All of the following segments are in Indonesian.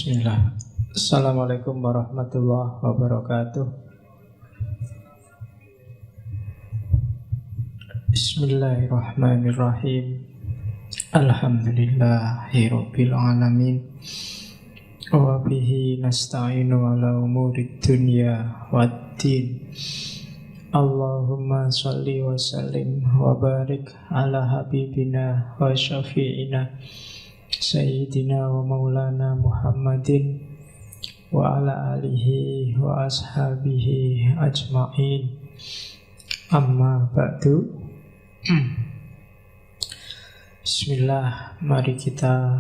Bismillah. Assalamualaikum warahmatullahi wabarakatuh. Bismillahirrahmanirrahim. Alhamdulillahirabbil alamin. Wa bihi nasta'inu ala umurid dunya waddin. Allahumma shalli wa sallim wa barik ala habibina wa syafi'ina Sayyidina wa maulana Muhammadin wa ala alihi wa ashabihi ajma'in. Amma ba'du. Bismillah, mari kita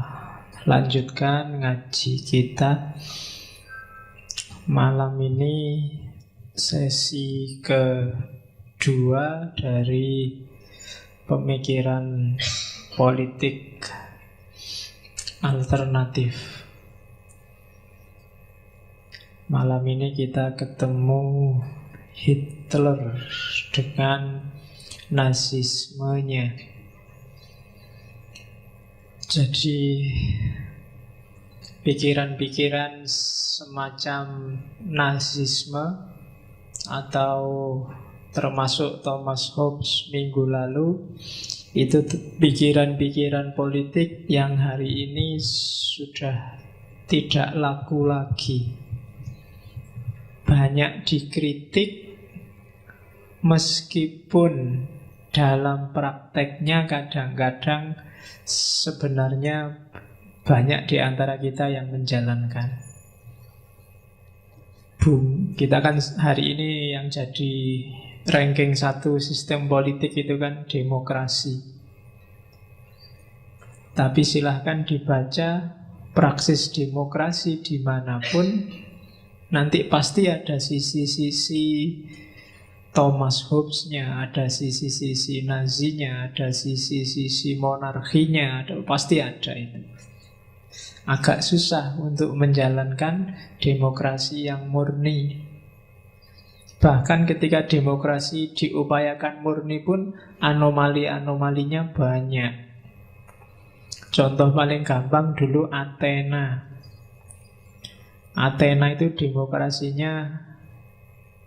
lanjutkan ngaji kita. Malam ini sesi kedua dari pemikiran politik alternatif. Malam ini kita ketemu Hitler dengan nazismenya. Jadi pikiran-pikiran semacam nazisme atau termasuk Thomas Hobbes minggu lalu, itu pikiran-pikiran politik yang hari ini sudah tidak laku lagi. Banyak dikritik, meskipun dalam prakteknya kadang-kadang sebenarnya banyak di antara kita yang menjalankan. Kita kan hari ini yang jadi ranking 1 sistem politik itu kan demokrasi. Tapi silahkan dibaca praksis demokrasi dimanapun, nanti pasti ada sisi-sisi Thomas Hobbes-nya, ada sisi-sisi Nazinya, ada sisi-sisi monarkinya, pasti ada itu. Agak susah untuk menjalankan demokrasi yang murni. Bahkan ketika demokrasi diupayakan murni pun anomali-anomalinya banyak. Contoh paling gampang dulu Athena. Athena itu demokrasinya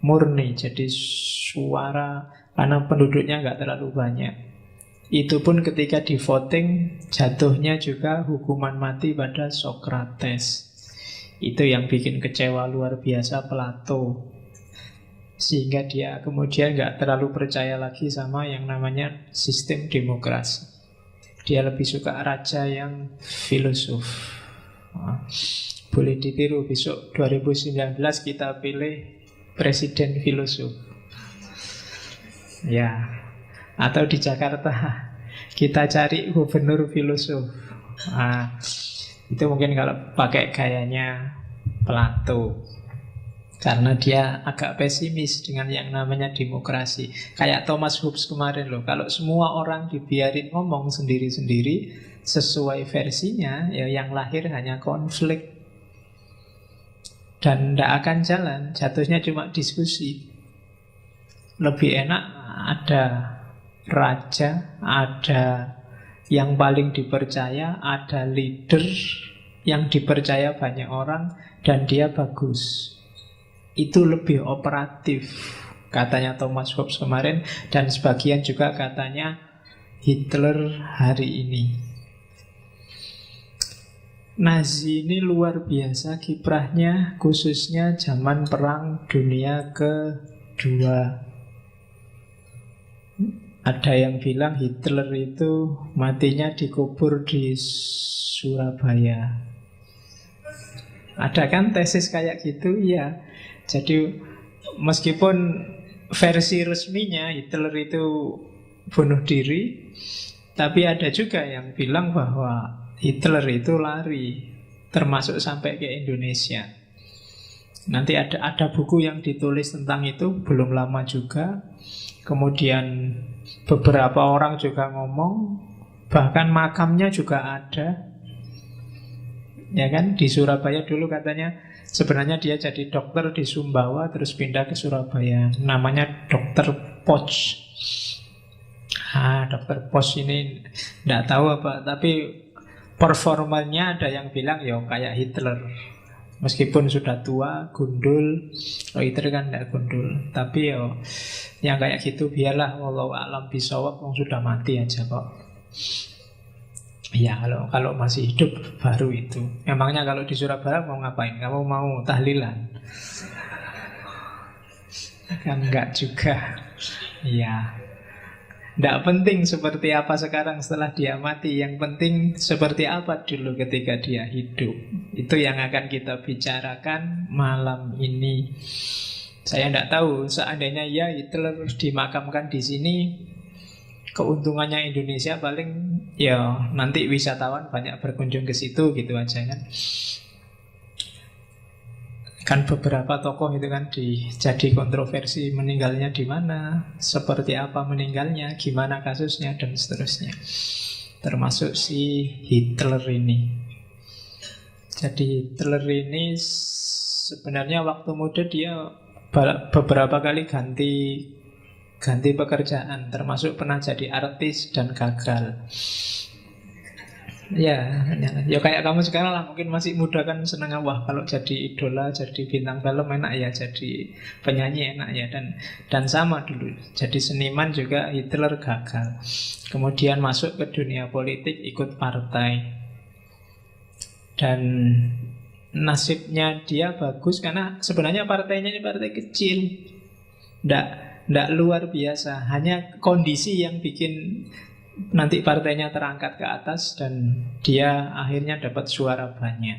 murni, jadi suara karena penduduknya nggak terlalu banyak. Itu pun ketika di voting jatuhnya juga hukuman mati pada Socrates. Itu yang bikin kecewa luar biasa Plato. Sehingga dia kemudian nggak terlalu percaya lagi sama yang namanya sistem demokrasi. Dia lebih suka raja yang filosof. Boleh ditiru, besok 2019 kita pilih presiden filosof. Ya, atau di Jakarta kita cari gubernur filosof. Itu mungkin kalau pakai gayanya Plato. Karena dia agak pesimis dengan yang namanya demokrasi. Kayak Thomas Hobbes kemarin loh. Kalau semua orang dibiarin ngomong sendiri-sendiri sesuai versinya, ya yang lahir hanya konflik. Dan tidak akan jalan. Jatuhnya cuma diskusi. Lebih enak ada raja, ada yang paling dipercaya, ada leader yang dipercaya banyak orang, dan dia bagus. Itu lebih operatif, katanya Thomas Hobbes kemarin, dan sebagian juga katanya Hitler hari ini. Nazi ini luar biasa kiprahnya, khususnya zaman Perang Dunia Kedua. Ada yang bilang Hitler itu matinya dikubur di Surabaya. Ada kan tesis kayak gitu? Iya. Jadi meskipun versi resminya Hitler itu bunuh diri, tapi ada juga yang bilang bahwa Hitler itu lari, termasuk sampai ke Indonesia. Nanti ada buku yang ditulis tentang itu, belum lama juga. Kemudian beberapa orang juga ngomong, bahkan makamnya juga ada. Ya kan, di Surabaya dulu katanya sebenarnya dia jadi dokter di Sumbawa, terus pindah ke Surabaya. Namanya Dokter Poch. Dokter Poch ini tidak tahu apa, tapi performanya ada yang bilang ya kayak Hitler. Meskipun sudah tua, gundul. Oh, Hitler kan tidak gundul. Tapi ya yang kayak gitu biarlah, wallahu a'lam bishawab, wong sudah mati aja kok. Ya kalau masih hidup baru itu. Emangnya kalau di Surabaya mau ngapain? Kamu mau tahlilan? Kan enggak juga. Ya, tidak penting seperti apa sekarang setelah dia mati. Yang penting seperti apa dulu ketika dia hidup. Itu yang akan kita bicarakan malam ini. Saya tidak tahu, seandainya ya Hitler dimakamkan di sini, keuntungannya Indonesia paling ya nanti wisatawan banyak berkunjung ke situ gitu aja kan. Kan beberapa tokoh itu kan jadi kontroversi, meninggalnya di mana, seperti apa meninggalnya, gimana kasusnya, dan seterusnya. Termasuk si Hitler ini. Jadi Hitler ini sebenarnya waktu muda dia beberapa kali ganti pekerjaan, termasuk pernah jadi artis dan gagal. Ya kayak kamu sekarang lah, mungkin masih muda kan seneng, wah kalau jadi idola, jadi bintang film enak ya, jadi penyanyi enak ya, dan sama dulu jadi seniman juga Hitler gagal. Kemudian masuk ke dunia politik, ikut partai, dan nasibnya dia bagus karena sebenarnya partainya ini partai kecil, ndak luar biasa, hanya kondisi yang bikin nanti partainya terangkat ke atas dan dia akhirnya dapat suara banyak.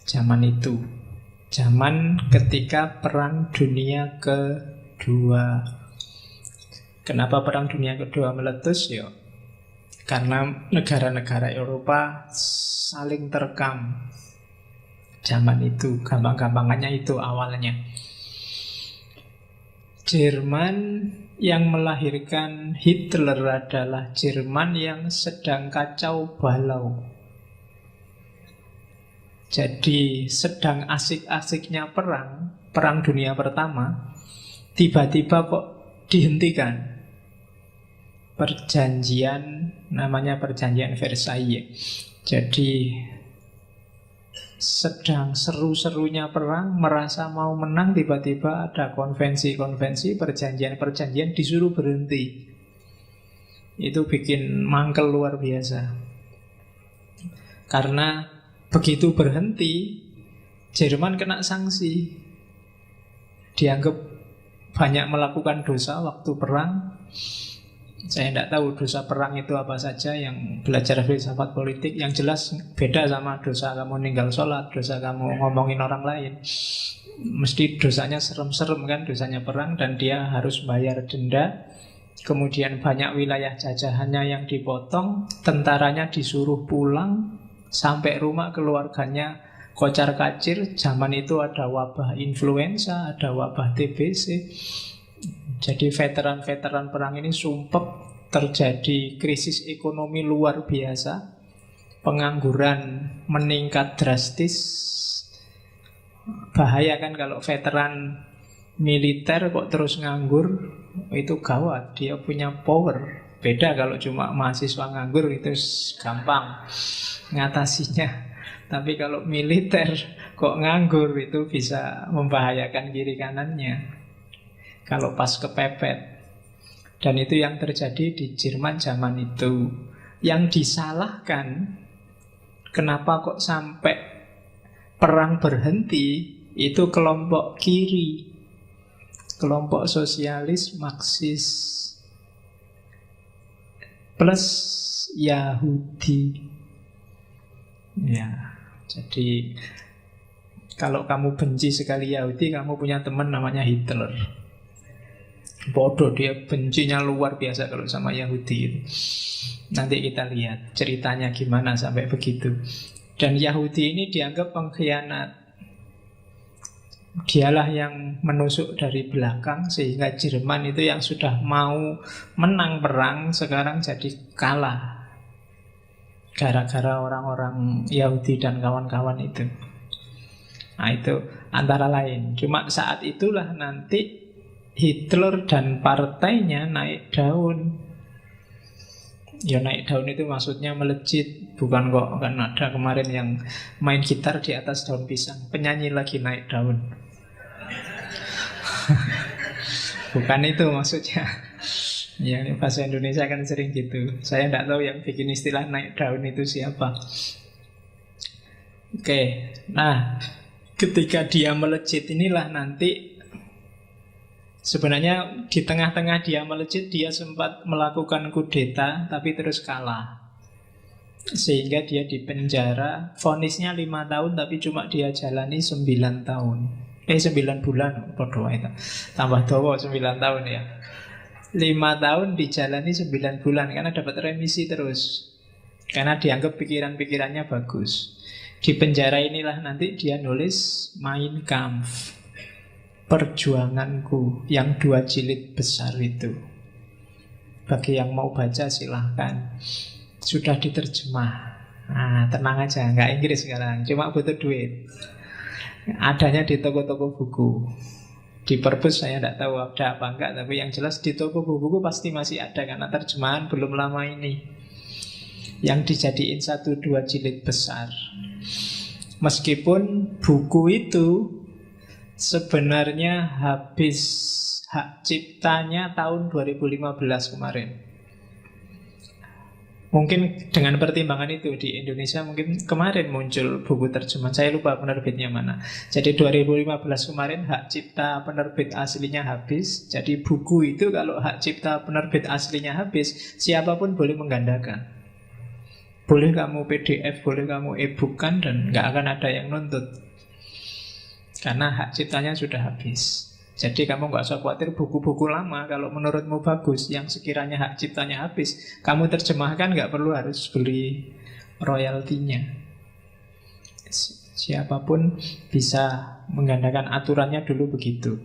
Zaman itu, zaman ketika Perang Dunia Kedua. Kenapa Perang Dunia Kedua meletus? Ya, karena negara-negara Eropa saling terkam. Zaman itu, gampang-gampangannya itu awalnya. Jerman yang melahirkan Hitler adalah Jerman yang sedang kacau balau. Jadi sedang asik-asiknya Perang Dunia Pertama, tiba-tiba kok dihentikan. Perjanjian, namanya Perjanjian Versailles. Jadi sedang seru-serunya perang, merasa mau menang, tiba-tiba ada konvensi-konvensi, perjanjian-perjanjian disuruh berhenti. Itu bikin mangkel luar biasa. Karena begitu berhenti, Jerman kena sanksi. Dianggap banyak melakukan dosa waktu perang. Saya tidak tahu dosa perang itu apa saja. Yang belajar filsafat politik, yang jelas beda sama dosa kamu ninggal sholat, dosa kamu ngomongin orang lain. Mesti dosanya serem-serem kan, dosanya perang, dan dia harus bayar denda. Kemudian banyak wilayah jajahannya yang dipotong, tentaranya disuruh pulang, sampai rumah keluarganya kocar-kacir. Zaman itu ada wabah influenza, ada wabah TBC. Jadi veteran-veteran perang ini sumpek, terjadi krisis ekonomi luar biasa, pengangguran meningkat drastis. Bahaya kan kalau veteran militer kok terus nganggur, itu gawat, dia punya power. Beda kalau cuma mahasiswa nganggur, itu gampang ngatasinya. Tapi kalau militer kok nganggur, itu bisa membahayakan kiri kanannya kalau pas kepepet. Dan itu yang terjadi di Jerman zaman itu. Yang disalahkan, kenapa kok sampai perang berhenti, itu kelompok kiri, kelompok sosialis, Marxis, plus Yahudi. Ya, jadi kalau kamu benci sekali Yahudi, kamu punya teman namanya Hitler. Bodoh, dia bencinya luar biasa kalau sama Yahudi. Nanti kita lihat ceritanya gimana sampai begitu. Dan Yahudi ini dianggap pengkhianat. Dialah yang menusuk dari belakang, sehingga Jerman itu yang sudah mau menang perang sekarang jadi kalah, gara-gara orang-orang Yahudi dan kawan-kawan itu. Nah, itu antara lain. Cuma saat itulah nanti Hitler dan partainya naik daun. Ya naik daun itu maksudnya melejit, bukan kok kan ada kemarin yang main gitar di atas daun pisang, penyanyi lagi naik daun. Bukan itu maksudnya. Ya ini bahasa Indonesia kan sering gitu. Saya tidak tahu yang bikin istilah naik daun itu siapa. Oke, nah ketika dia melejit inilah nanti sebenarnya di tengah-tengah dia melejit, dia sempat melakukan kudeta tapi terus kalah. Sehingga dia dipenjara, vonisnya 5 tahun tapi cuma dia jalani 9 tahun. 9 bulan, podo itu. Tambah dawa 9 tahun ya. 5 tahun dijalani 9 bulan karena dapat remisi terus. Karena dianggap pikiran-pikirannya bagus. Di penjara inilah nanti dia nulis Mein Kampf, perjuanganku, yang 2 jilid besar itu. Bagi yang mau baca silahkan. Sudah diterjemah. Nah, tenang aja, nggak Inggris sekarang, cuma butuh duit. Adanya di toko-toko buku. Di Perpus saya tidak tahu ada apa enggak, tapi yang jelas di toko buku pasti masih ada karena terjemahan belum lama ini. Yang dijadiin 1-2 jilid besar. Meskipun buku itu sebenarnya habis hak ciptanya tahun 2015 kemarin. Mungkin dengan pertimbangan itu di Indonesia mungkin kemarin muncul buku terjemahan. Saya lupa penerbitnya mana. Jadi 2015 kemarin hak cipta penerbit aslinya habis. Jadi buku itu kalau hak cipta penerbit aslinya habis, siapapun boleh menggandakan. Boleh kamu PDF, boleh kamu e-book kan, dan nggak akan ada yang nuntut. Karena hak ciptanya sudah habis. Jadi kamu nggak usah khawatir buku-buku lama kalau menurutmu bagus, yang sekiranya hak ciptanya habis, kamu terjemahkan nggak perlu harus beli royaltinya. Siapapun bisa menggandakan, aturannya dulu begitu.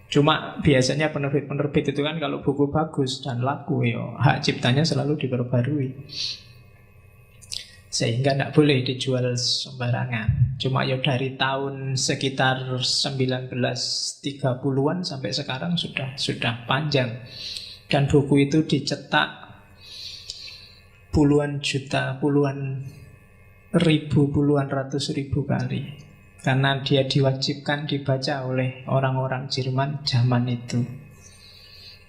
Cuma biasanya penerbit-penerbit itu kan kalau buku bagus dan laku, hak ciptanya selalu diperbarui. Sehingga tidak boleh dijual sembarangan. Cuma dari tahun sekitar 1930-an sampai sekarang sudah panjang. Dan buku itu dicetak puluhan juta, puluhan ribu, puluhan ratus ribu kali. Karena dia diwajibkan dibaca oleh orang-orang Jerman zaman itu.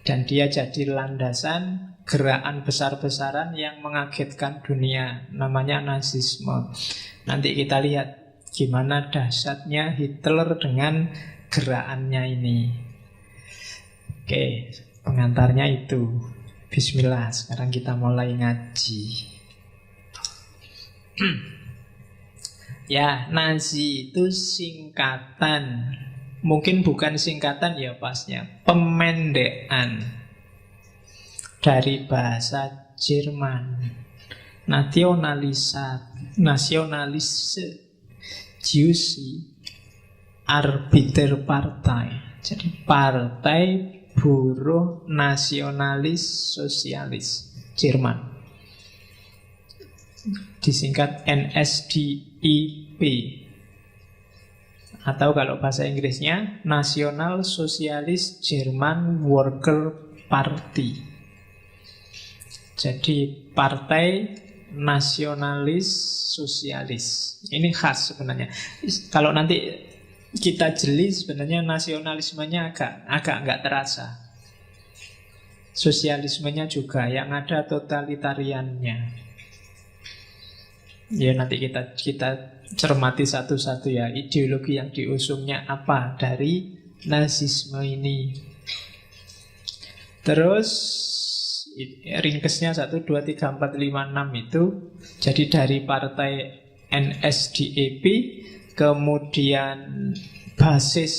Dan dia jadi landasan gerakan besar-besaran yang mengagetkan dunia, namanya Nazisme. Nanti kita lihat gimana dahsyatnya Hitler dengan gerakannya ini. Oke, pengantarnya itu. Bismillah, sekarang kita mulai ngaji. Ya, Nazi itu singkatan. Mungkin bukan singkatan ya pasnya, pemendekan dari bahasa Jerman. Nationalise Jusi Arbeiterpartei. Jadi partai buruh nasionalis sosialis Jerman. Disingkat NSDIP. Atau kalau bahasa Inggrisnya National Socialist German Worker Party. Jadi partai nasionalis sosialis. Ini khas sebenarnya. Kalau nanti kita jeli sebenarnya nasionalismenya agak nggak terasa. Sosialismenya juga yang ada totalitariannya. Ya nanti kita cermati satu-satu ya, ideologi yang diusungnya apa dari Nazisme ini. Terus ringkesnya 1, 2, 3, 4, 5, 6 itu. Jadi dari partai NSDAP, kemudian basis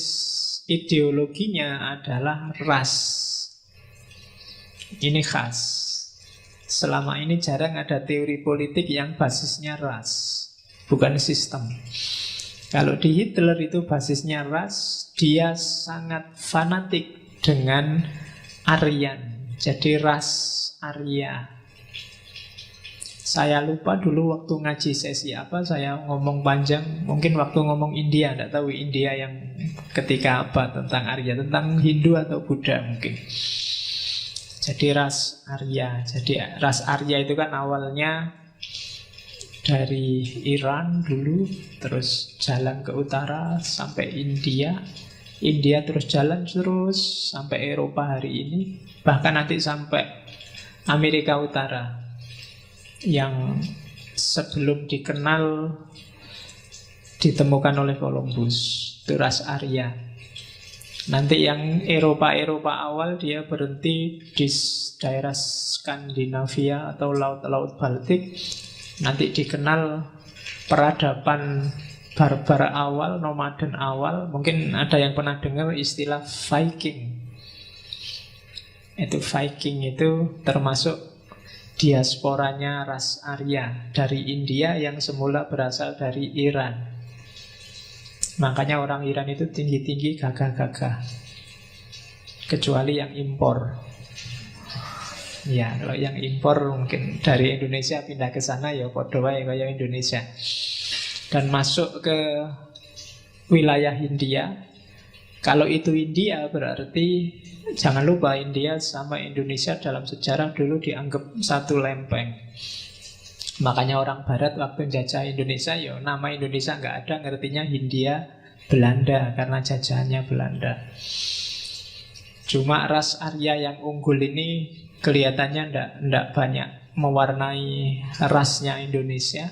ideologinya adalah ras. Ini khas. Selama ini jarang ada teori politik yang basisnya ras, bukan sistem. Kalau di Hitler itu basisnya ras, dia sangat fanatik dengan Aryan. Jadi ras Arya. Saya lupa dulu waktu ngaji sesi apa, saya ngomong panjang. Mungkin waktu ngomong India, tidak tahu India yang ketika apa tentang Arya, tentang Hindu atau Buddha mungkin. Jadi ras Arya. Jadi ras Arya itu kan awalnya dari Iran dulu, terus jalan ke utara sampai India. India terus jalan terus sampai Eropa hari ini. Bahkan nanti sampai Amerika Utara, yang sebelum dikenal ditemukan oleh Columbus. Itu ras Arya. Nanti yang Eropa-Eropa awal dia berhenti di daerah Skandinavia atau Laut-Laut Baltik. Nanti dikenal peradaban barbar awal, nomaden awal. Mungkin ada yang pernah dengar istilah Viking. Itu Viking itu termasuk diasporanya ras Arya dari India yang semula berasal dari Iran. Makanya orang Iran itu tinggi-tinggi, gagah-gagah. Kecuali yang impor. Ya, kalau yang impor mungkin dari Indonesia pindah ke sana ya padha wae kaya Indonesia. Dan masuk ke wilayah India. Kalau itu India berarti jangan lupa India sama Indonesia dalam sejarah dulu dianggap satu lempeng. Makanya orang Barat waktu jajah Indonesia, ya nama Indonesia nggak ada, ngertinya Hindia Belanda karena jajahannya Belanda. Cuma ras Arya yang unggul ini kelihatannya ndak banyak mewarnai rasnya Indonesia.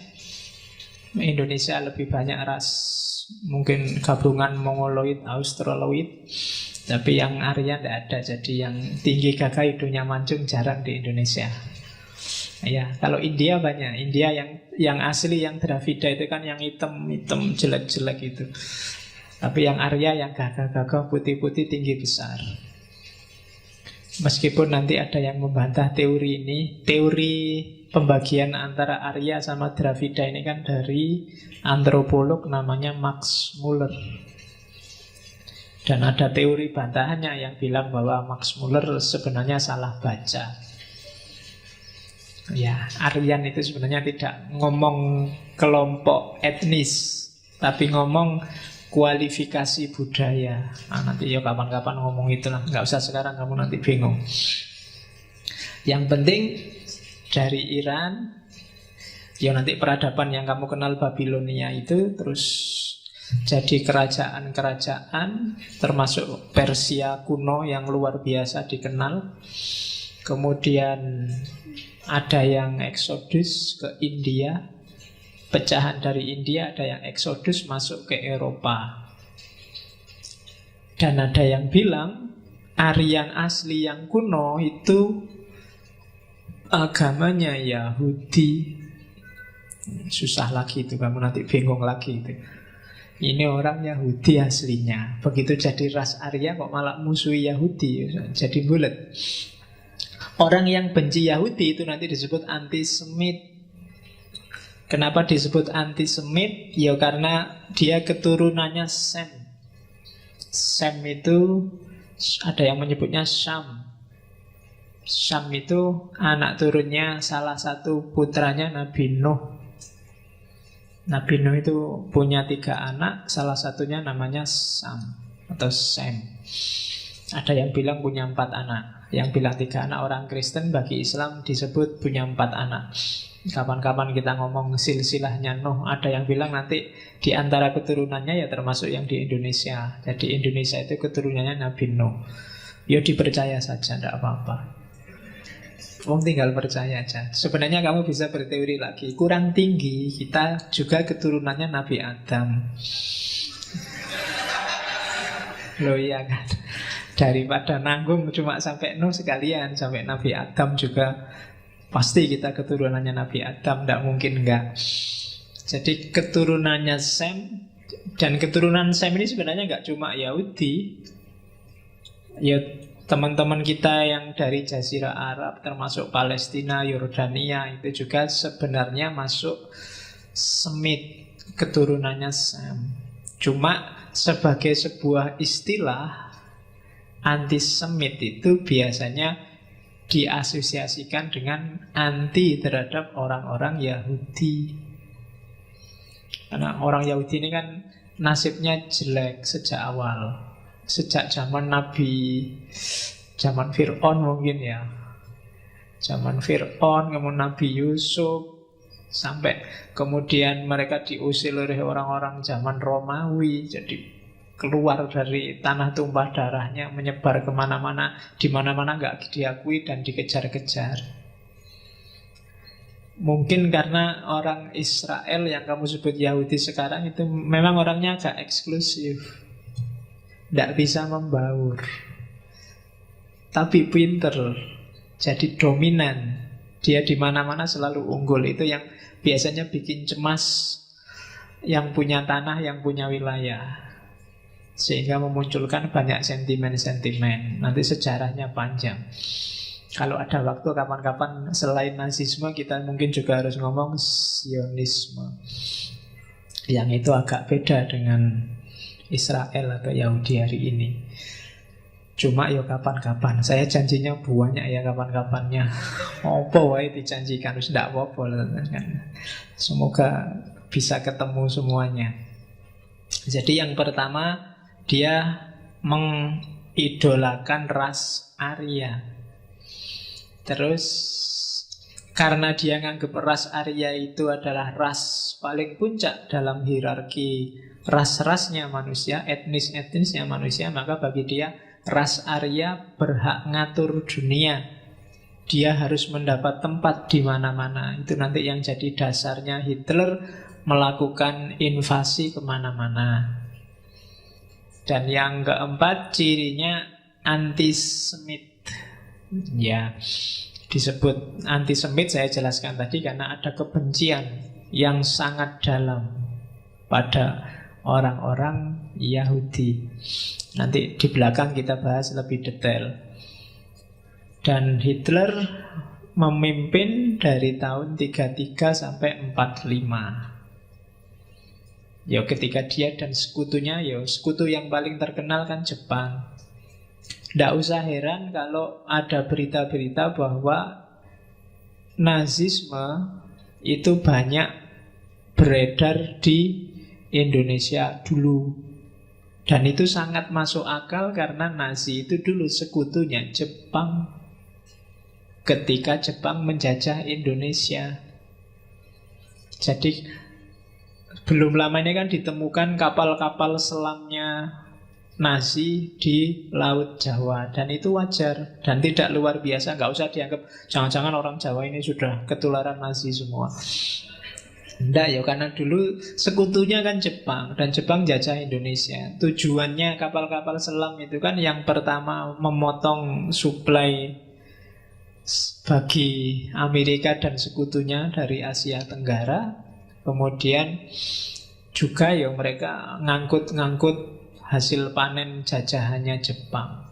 Indonesia lebih banyak ras mungkin gabungan Mongoloid, Australoid. Tapi yang Arya ndak ada. Jadi yang tinggi gagah hidungnya mancung jarang di Indonesia. Ya, kalau India banyak. India yang asli yang Dravida itu kan yang hitam-hitam jelek-jelek itu. Tapi yang Arya yang gagah-gagah putih-putih tinggi besar. Meskipun nanti ada yang membantah teori ini, teori pembagian antara Arya sama Dravida ini kan dari antropolog namanya Max Muller. Dan ada teori bantahannya yang bilang bahwa Max Muller sebenarnya salah baca. Ya, Aryan itu sebenarnya tidak ngomong kelompok etnis, tapi ngomong kualifikasi budaya. Nanti ya kapan-kapan ngomong itulah, nggak usah sekarang, kamu nanti bingung. Yang penting dari Iran, ya nanti peradaban yang kamu kenal Babilonia itu terus jadi kerajaan-kerajaan, termasuk Persia kuno yang luar biasa dikenal. Kemudian ada yang eksodus ke India, pecahan dari India, ada yang eksodus masuk ke Eropa. Dan ada yang bilang Aryan asli yang kuno itu agamanya Yahudi. Susah lagi itu, kamu nanti bingung lagi itu. Ini orang Yahudi aslinya. Begitu jadi ras Arya kok malah musuhi Yahudi, jadi bulat. Orang yang benci Yahudi itu nanti disebut antisemit. Kenapa disebut antisemit? Ya karena dia keturunannya Sem. Sem itu ada yang menyebutnya Syam. Syam itu anak turunnya salah satu putranya Nabi Nuh. Nabi Nuh itu punya 3 anak, salah satunya namanya Sam atau Sem. Ada yang bilang punya 4 anak. Yang bilang 3 anak orang Kristen, bagi Islam disebut punya 4 anak. Kapan-kapan kita ngomong silsilahnya Nuh, ada yang bilang nanti di antara keturunannya ya termasuk yang di Indonesia. Jadi Indonesia itu keturunannya Nabi Nuh. Ya dipercaya saja, tidak apa-apa. Tinggal percaya aja. Sebenarnya kamu bisa berteori lagi. Kurang tinggi, kita juga keturunannya Nabi Adam. Loh iya kan. Daripada nanggung cuma sampai Nuh sekalian, sampai Nabi Adam juga pasti kita keturunannya Nabi Adam, tidak mungkin enggak. Jadi keturunannya Sem. Dan keturunan Sem ini sebenarnya enggak cuma Yahudi. Ya teman-teman kita yang dari Jazirah Arab, termasuk Palestina, Yordania, itu juga sebenarnya masuk Semit, keturunannya Sem. Cuma sebagai sebuah istilah, antisemit itu biasanya diasosiasikan dengan anti terhadap orang-orang Yahudi. Karena orang Yahudi ini kan nasibnya jelek sejak awal. Sejak zaman Nabi, zaman Fir'aun mungkin ya. Zaman Fir'aun, kemudian Nabi Yusuf, sampai kemudian mereka diusir oleh orang-orang zaman Romawi. Jadi keluar dari tanah tumpah darahnya, menyebar kemana-mana, di mana-mana nggak diakui dan dikejar-kejar. Mungkin karena orang Israel yang kamu sebut Yahudi sekarang itu memang orangnya agak eksklusif, tidak bisa membaur, tapi pinter, jadi dominan. Dia di mana-mana selalu unggul. Itu yang biasanya bikin cemas yang punya tanah, yang punya wilayah, sehingga memunculkan banyak sentimen-sentimen. Nanti sejarahnya panjang. Kalau ada waktu kapan-kapan selain nazisme, kita mungkin juga harus ngomong Zionisme, yang itu agak beda dengan Israel atau Yahudi hari ini. Cuma ya kapan-kapan. Saya janjinya banyak ya kapan-kapannya. Apa wae dijanjikan wis ndak apa-apa. Semoga bisa ketemu semuanya. Jadi yang pertama, dia mengidolakan ras Arya. Terus karena dia nganggap ras Arya itu adalah ras paling puncak dalam hierarki ras-rasnya manusia, etnis-etnisnya manusia, maka bagi dia ras Arya berhak ngatur dunia. Dia harus mendapat tempat di mana-mana. Itu nanti yang jadi dasarnya Hitler melakukan invasi kemana-mana. Dan yang keempat, cirinya antisemit. Ya, disebut antisemit saya jelaskan tadi karena ada kebencian yang sangat dalam pada orang-orang Yahudi. Nanti di belakang kita bahas lebih detail. Dan Hitler memimpin dari tahun 33 sampai 45. Ya ketika dia dan sekutunya, ya sekutu yang paling terkenal kan Jepang. Tidak usah heran kalau ada berita-berita bahwa Nazisme itu banyak beredar di Indonesia dulu. Dan itu sangat masuk akal karena Nazi itu dulu sekutunya Jepang ketika Jepang menjajah Indonesia. Jadi belum lama ini kan ditemukan kapal-kapal selamnya Nazi di Laut Jawa. Dan itu wajar dan tidak luar biasa. Nggak usah dianggap jangan-jangan orang Jawa ini sudah ketularan Nazi semua. Tidak ya, karena dulu sekutunya kan Jepang. Dan Jepang jajah Indonesia. Tujuannya kapal-kapal selam itu kan yang pertama memotong suplai bagi Amerika dan sekutunya dari Asia Tenggara. Kemudian juga ya mereka ngangkut-ngangkut hasil panen jajahannya Jepang.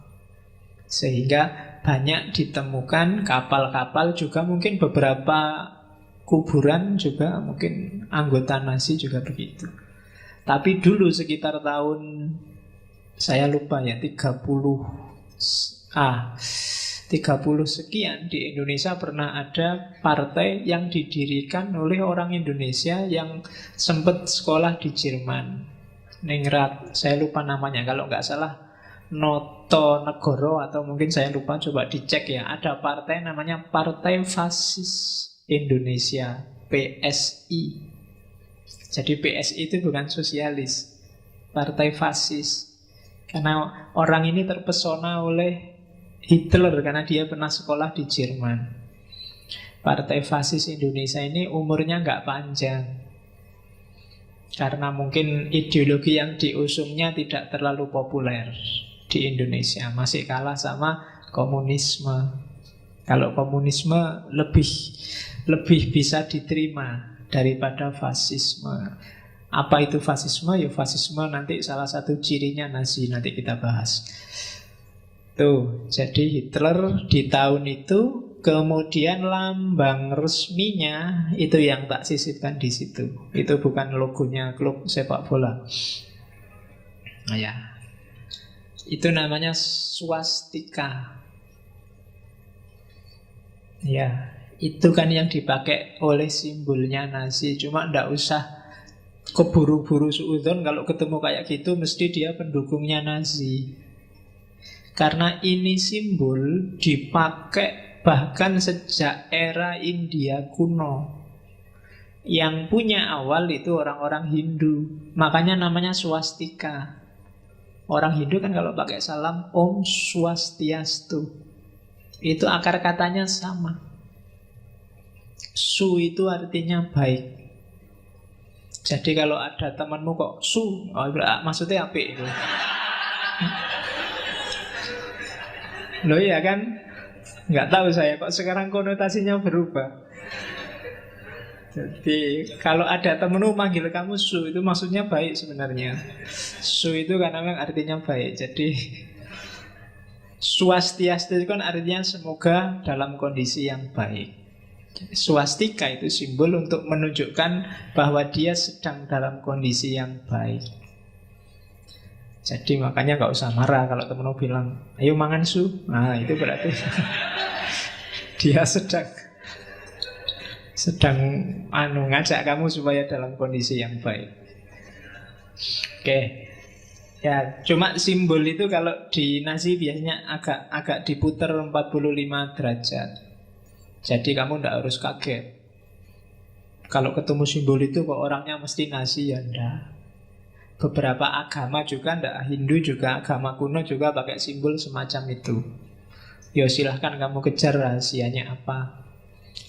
Sehingga banyak ditemukan kapal-kapal, juga mungkin beberapa kuburan juga mungkin anggota Nazi juga begitu. Tapi dulu sekitar tahun saya lupa ya 30 sekian di Indonesia pernah ada partai yang didirikan oleh orang Indonesia yang sempat sekolah di Jerman. Ningrat, saya lupa namanya. Kalau nggak salah Noto Negoro atau mungkin saya lupa, coba dicek ya. Ada partai namanya Partai Fasis Indonesia, PSI. Jadi PSI itu bukan sosialis, partai fasis. Karena orang ini terpesona oleh Hitler karena dia pernah sekolah di Jerman. Partai Fasis Indonesia ini umurnya nggak panjang karena mungkin ideologi yang diusungnya tidak terlalu populer di Indonesia. Masih kalah sama komunisme. Kalau komunisme lebih bisa diterima daripada fasisme. Apa itu fasisme? Ya fasisme nanti salah satu cirinya Nazi, nanti kita bahas. Tuh, jadi Hitler di tahun itu, kemudian lambang resminya itu yang tak sisipkan di situ. Itu bukan logonya klub sepak bola. Nah, ya. Itu namanya swastika. Ya, itu kan yang dipakai oleh simbolnya Nazi. Cuma ndak usah keburu-buru suudzon kalau ketemu kayak gitu mesti dia pendukungnya Nazi. Karena ini simbol dipakai Bahkan sejak era India kuno, yang punya awal itu orang-orang Hindu. Makanya namanya swastika. Orang Hindu kan kalau pakai salam Om Swastiastu, itu akar katanya sama. Su itu artinya baik. Jadi kalau ada temanmu kok su, maksudnya apa itu? Loh ya kan? Nggak tahu saya kok sekarang konotasinya berubah. Jadi kalau ada temenmu manggil kamu su, itu maksudnya baik sebenarnya. Su itu kan memang artinya baik. Jadi swastiastu itu kan artinya semoga dalam kondisi yang baik. Swastika itu simbol untuk menunjukkan bahwa dia sedang dalam kondisi yang baik. Jadi makanya gak usah marah kalau temenmu bilang ayo mangan su. Nah itu berarti dia sedang ngajak kamu supaya dalam kondisi yang baik. Oke. Ya, cuma simbol itu kalau di nasi biasanya agak diputar 45 derajat. Jadi kamu tidak harus kaget kalau ketemu simbol itu kok orangnya mesti nasi, ya enggak. Beberapa agama juga enggak, Hindu juga, agama kuno juga pakai simbol semacam itu. Ya silahkan kamu kejar rahasianya apa.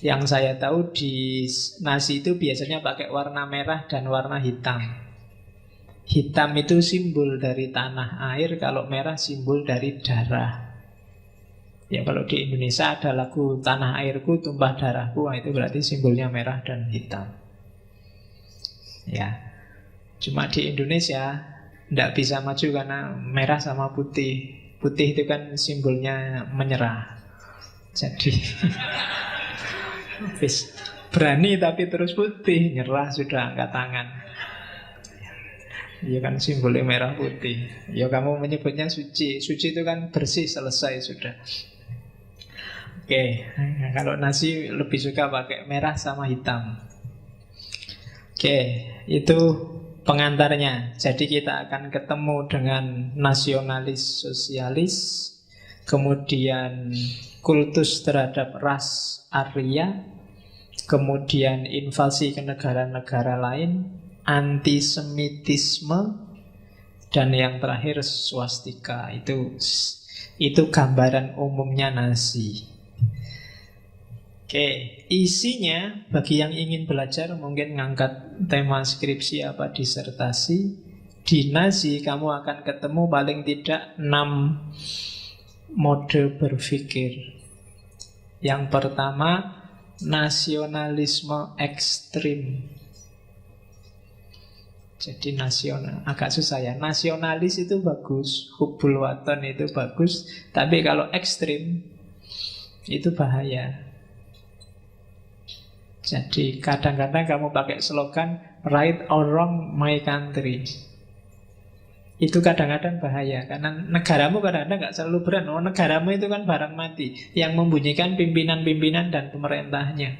Yang saya tahu di nasi itu biasanya pakai warna merah dan warna hitam. Hitam itu simbol dari tanah air, kalau merah simbol dari darah. Ya kalau di Indonesia ada lagu Tanah Airku Tumpah Darahku, itu berarti simbolnya merah dan hitam. Ya, cuma di Indonesia tidak bisa maju karena merah sama putih. Putih itu kan simbolnya menyerah. Jadi berani tapi terus putih, nyerah sudah angkat tangan. Ya kan simbolnya merah putih. Ya kamu menyebutnya suci. Suci itu kan bersih, selesai sudah. Oke, kalau nasi lebih suka pakai merah sama hitam. Oke, itu pengantarnya. Jadi kita akan ketemu dengan nasionalis sosialis, kemudian kultus terhadap ras Arya, kemudian invasi ke negara-negara lain, antisemitisme, dan yang terakhir swastika. Itu gambaran umumnya nasi. Oke, isinya bagi yang ingin belajar mungkin ngangkat tema skripsi apa disertasi. Di nasi kamu akan ketemu paling tidak 6 mode berpikir. Yang pertama, nasionalisme ekstrim. Jadi agak susah ya. Nasionalis itu bagus, hubbul waton itu bagus, tapi kalau ekstrim itu bahaya. Jadi kadang-kadang kamu pakai slogan right or wrong my country. Itu kadang-kadang bahaya karena negaramu kadang-kadang gak selalu berat. Negaramu itu kan barang mati yang membunyikan pimpinan-pimpinan dan pemerintahnya.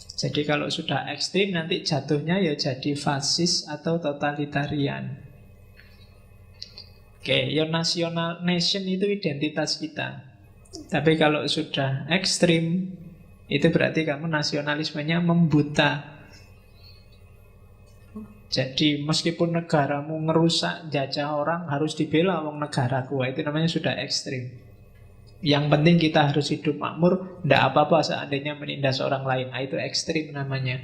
Jadi kalau sudah ekstrim nanti jatuhnya ya jadi fasis atau totalitarian. Oke, your national nation itu identitas kita. Tapi kalau sudah ekstrim, itu berarti kamu nasionalismenya membuta. Jadi meskipun negaramu ngerusak, jajah orang, harus dibela wong negaraku. Itu namanya sudah ekstrim. Yang penting kita harus hidup makmur, tidak apa-apa seandainya menindas orang lain. Itu ekstrim namanya.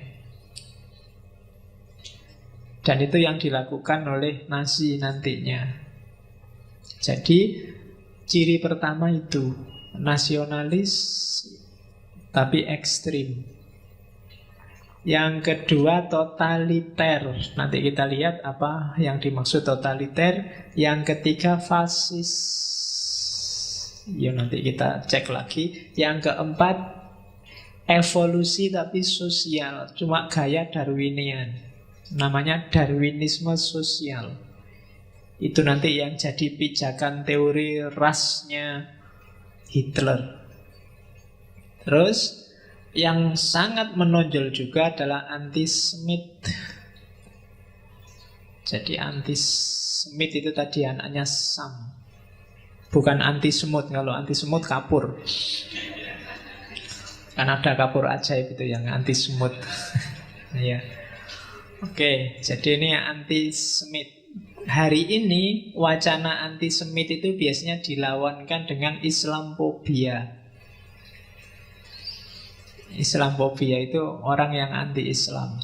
Dan itu yang dilakukan oleh nasi nantinya. Jadi ciri pertama itu nasionalis tapi ekstrim. Yang kedua totaliter. Nanti kita lihat apa yang dimaksud totaliter. Yang ketiga fasis. Ya nanti kita cek lagi. Yang keempat evolusi tapi sosial. Cuma gaya Darwinian. Namanya Darwinisme sosial. Itu nanti yang jadi pijakan teori rasnya Hitler. Terus yang sangat menonjol juga adalah antisemit. Jadi antisemit itu tadi anaknya Sam. Bukan anti semut. Kalau anti semut kapur. Kan ada kapur ajaib itu yang anti semut. Ya. Oke, jadi ini anti semit. Hari ini wacana anti semit itu biasanya dilawankan dengan Islamophobia. Islamophobia itu orang yang anti Islam.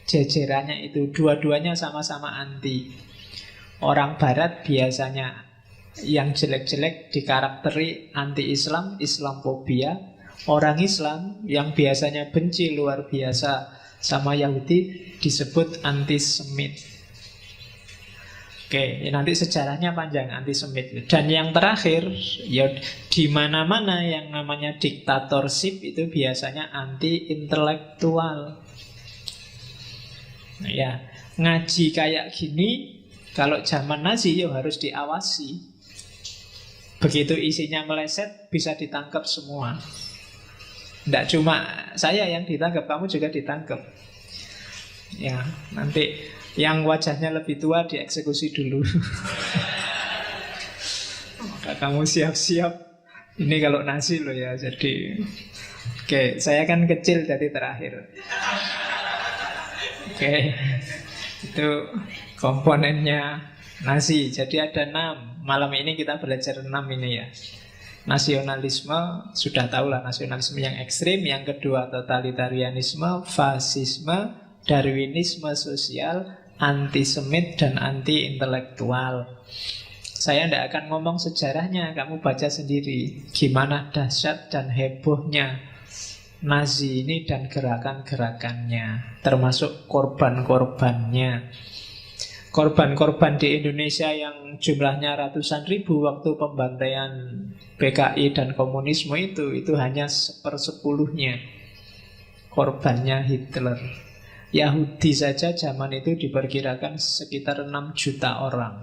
Jejerannya itu dua-duanya sama-sama anti. Orang Barat biasanya yang jelek-jelek dikarakteri anti-Islam, Islamophobia. Orang Islam yang biasanya benci luar biasa sama Yahudi disebut antisemit. Oke, nanti sejarahnya panjang antisemit. Dan yang terakhir, ya di mana-mana yang namanya diktatorship itu biasanya anti-intelektual. Nah, ya, ngaji kayak gini kalau zaman Nazi ya harus diawasi. Begitu isinya meleset bisa ditangkap semua. Tidak cuma saya yang ditangkap, kamu juga ditangkap. Ya, nanti yang wajahnya lebih tua dieksekusi dulu. Maka kamu siap-siap. Ini kalau Nazi loh ya. Jadi oke, saya kan kecil jadi terakhir. Oke, itu komponennya Nazi. Jadi ada 6. Malam ini kita belajar 6 ini ya. Nasionalisme, sudah tahu lah nasionalisme yang ekstrim. Yang kedua totalitarianisme, fasisme, Darwinisme sosial, antisemit dan anti-intelektual. Saya tidak akan ngomong sejarahnya, kamu baca sendiri. Gimana dahsyat dan hebohnya Nazi ini dan gerakan-gerakannya, termasuk korban-korbannya. Korban-korban di Indonesia yang jumlahnya ratusan ribu waktu pembantaian PKI dan komunisme itu hanya 1/10-nya korbannya Hitler. Yahudi saja zaman itu diperkirakan sekitar 6 juta orang.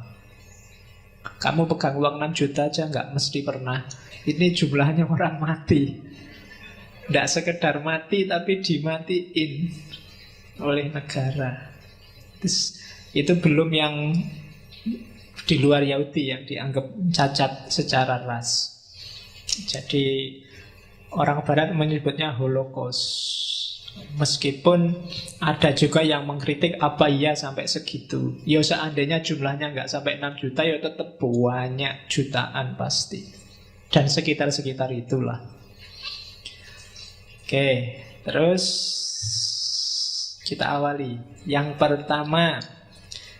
Kamu pegang uang 6 juta aja nggak mesti pernah. Ini jumlahnya orang mati. Nggak sekedar mati tapi dimatiin oleh negara. Itu belum yang di luar Yahudi yang dianggap cacat secara ras. Jadi orang Barat menyebutnya Holocaust. Meskipun ada juga yang mengkritik apa iya sampai segitu. Ya seandainya jumlahnya nggak sampai 6 juta ya tetap banyak, jutaan pasti. Dan sekitar-sekitar itulah. Oke, terus kita awali. Yang pertama,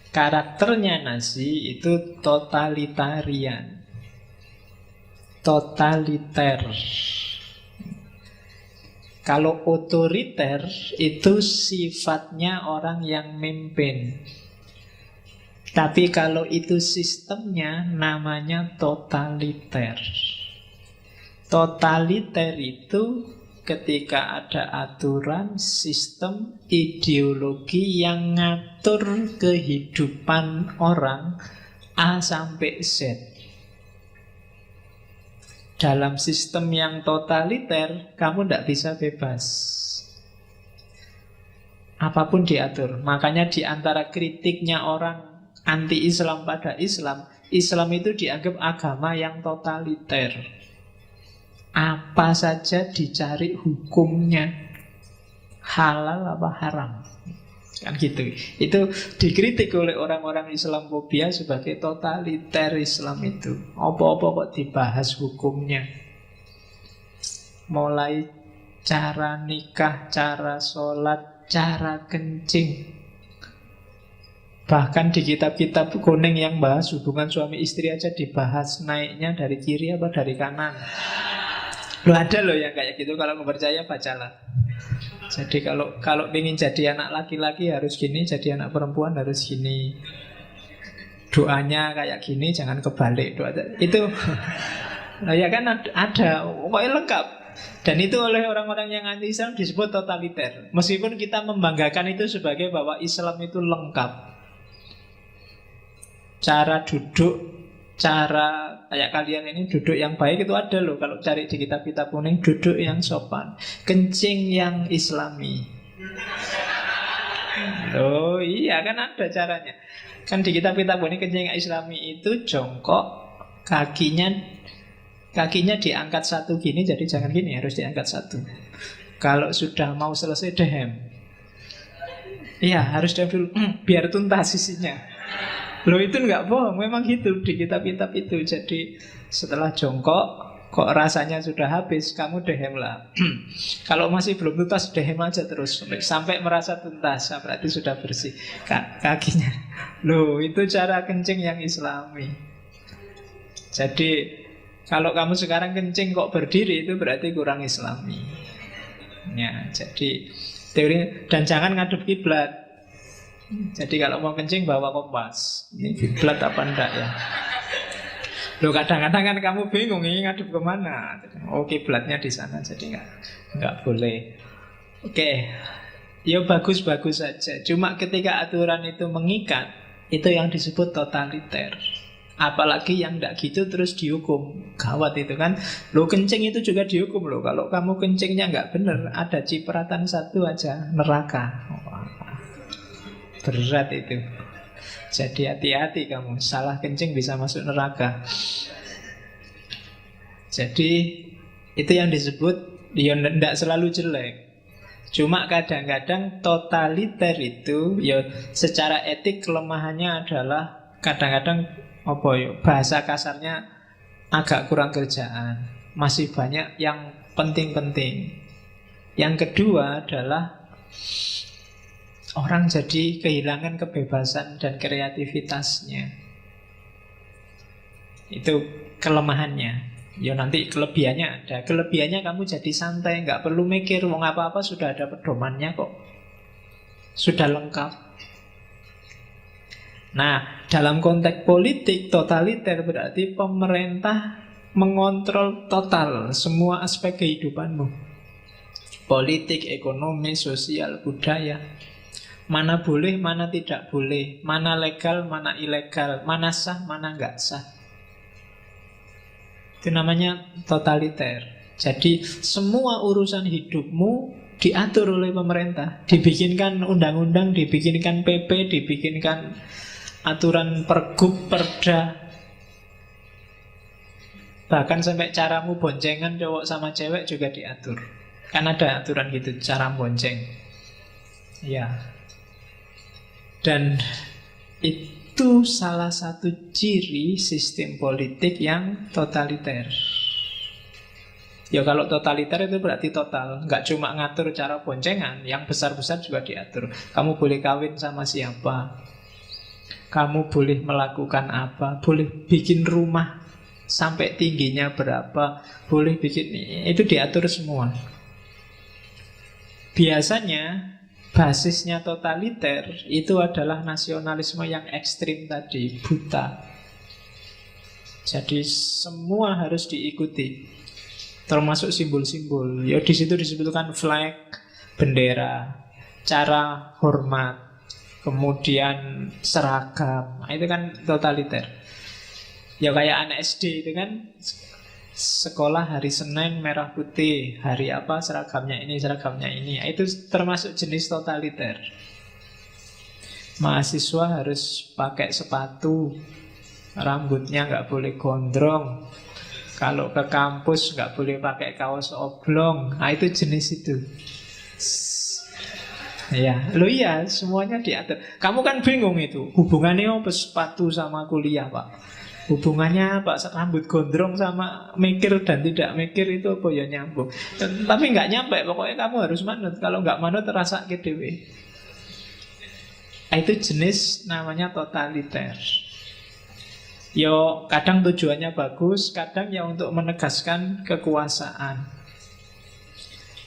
karakternya Nazi itu totalitarian. Totaliter. Kalau otoriter itu sifatnya orang yang memimpin. Tapi kalau itu sistemnya namanya totaliter. Totaliter itu ketika ada aturan, sistem, ideologi yang ngatur kehidupan orang A sampai Z. Dalam sistem yang totaliter, kamu tidak bisa bebas. Apapun diatur. Makanya di antara kritiknya orang anti-Islam pada Islam, Islam itu dianggap agama yang totaliter. Apa saja dicari hukumnya, halal apa haram. Kan gitu. Itu dikritik oleh orang-orang Islamophobia sebagai totaliter Islam itu. Apa-apa kok dibahas hukumnya. Mulai cara nikah, cara sholat, cara kencing. Bahkan di kitab-kitab kuning yang bahas hubungan suami istri aja dibahas naiknya dari kiri apa dari kanan. Loh ada loh yang kayak gitu. Kalau nggak percaya bacalah. Jadi kalau ingin jadi anak laki-laki harus gini, jadi anak perempuan harus gini. Doanya kayak gini, jangan kebalik doa. Itu ya kan ada, pokoknya lengkap. Dan itu oleh orang-orang yang anti-Islam disebut totaliter. Meskipun kita membanggakan itu sebagai bahwa Islam itu lengkap. Cara duduk, cara kayak kalian ini duduk yang baik itu ada loh. Kalau cari di kitab-kitab kuning, duduk yang sopan, kencing yang islami. Oh iya kan ada caranya. Kan di kitab-kitab kuning kencing yang islami itu jongkok, Kakinya kakinya diangkat satu gini, jadi jangan gini, harus diangkat satu. Kalau sudah mau selesai dehem. Iya, harus dehem dulu, biar tuntas sisinya. Loh itu nggak bohong, memang gitu di kitab-kitab itu. Jadi setelah jongkok, kok rasanya sudah habis, kamu dehem lah. Kalau masih belum tuntas, dehem aja terus sampai merasa tuntas, berarti sudah bersih kakinya. Loh itu cara kencing yang Islami. Jadi kalau kamu sekarang kencing kok berdiri, itu berarti kurang Islami. Ya, jadi teori, dan jangan ngadep kiblat. Jadi kalau mau kencing bawa kompas. Ini kiblat apa enggak ya? Loh kadang-kadang kan kamu bingung ini ngadep kemana. Oh kiblatnya di sana, jadi nggak boleh. Oke, ya bagus-bagus saja. Cuma ketika aturan itu mengikat, itu yang disebut totaliter. Apalagi yang enggak gitu terus dihukum. Gawat itu kan. Lo kencing itu juga dihukum loh. Kalau kamu kencingnya enggak benar, ada cipratan satu aja, neraka. Wah, berat itu. Jadi hati-hati kamu, salah kencing bisa masuk neraka. Jadi itu yang disebut, ya enggak selalu jelek. Cuma kadang-kadang totaliter itu, ya secara etik kelemahannya adalah kadang-kadang bahasa kasarnya agak kurang kerjaan. Masih banyak yang penting-penting. Yang kedua adalah orang jadi kehilangan kebebasan dan kreativitasnya. Itu kelemahannya. Ya nanti kelebihannya ada. Kelebihannya kamu jadi santai, nggak perlu mikir, mau apa-apa sudah ada pedomannya kok. Sudah lengkap. Nah, dalam konteks politik totaliter berarti pemerintah mengontrol total semua aspek kehidupanmu. Politik, ekonomi, sosial, budaya. Mana boleh, mana tidak boleh. Mana legal, mana ilegal. Mana sah, mana nggak sah. Itu namanya totaliter. Jadi semua urusan hidupmu diatur oleh pemerintah. Dibikinkan undang-undang, dibikinkan PP, dibikinkan aturan pergub, perda. Bahkan sampai caramu boncengan cowok sama cewek juga diatur. Kan ada aturan gitu, cara bonceng. Ya. Dan itu salah satu ciri sistem politik yang totaliter. Ya kalau totaliter itu berarti total. Nggak cuma ngatur cara boncengan, yang besar-besar juga diatur. Kamu boleh kawin sama siapa, kamu boleh melakukan apa, boleh bikin rumah sampai tingginya berapa, boleh bikin, itu diatur semua. Biasanya basisnya totaliter itu adalah nasionalisme yang ekstrim tadi, buta. Jadi semua harus diikuti, termasuk simbol-simbol. Ya di situ disebutkan flag, bendera, cara hormat, kemudian seragam. Nah, itu kan totaliter. Ya kayak anak SD itu kan sekolah hari Senin merah putih, hari apa seragamnya ini, seragamnya ini. Nah, itu termasuk jenis totaliter. Mahasiswa harus pakai sepatu, rambutnya nggak boleh gondrong. Kalau ke kampus nggak boleh pakai kaos oblong. Nah, itu jenis itu. Ya, lo iya, semuanya diatur. Kamu kan bingung itu, hubungannya apa sepatu sama kuliah, Pak? Hubungannya apa rambut gondrong sama mikir dan tidak mikir itu apa ya nyambung. Tapi nggak nyampe, pokoknya kamu harus manut. Kalau nggak manut terasa dewe. Itu jenis namanya totaliter. Yo, kadang tujuannya bagus, kadang ya untuk menegaskan kekuasaan.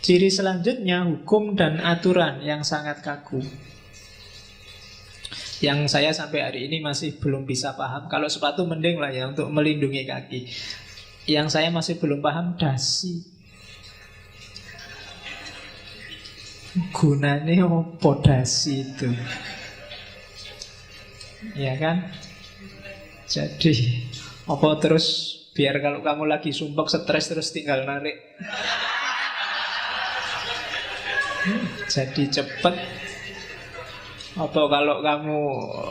Ciri selanjutnya hukum dan aturan yang sangat kaku. Yang saya sampai hari ini masih belum bisa paham. Kalau sepatu mending lah ya untuk melindungi kaki. Yang saya masih belum paham dasi. Gunanya apa dasi itu? Ya kan? Jadi apa terus biar kalau kamu lagi sumpek stres terus tinggal narik. Jadi cepet. Atau kalau kamu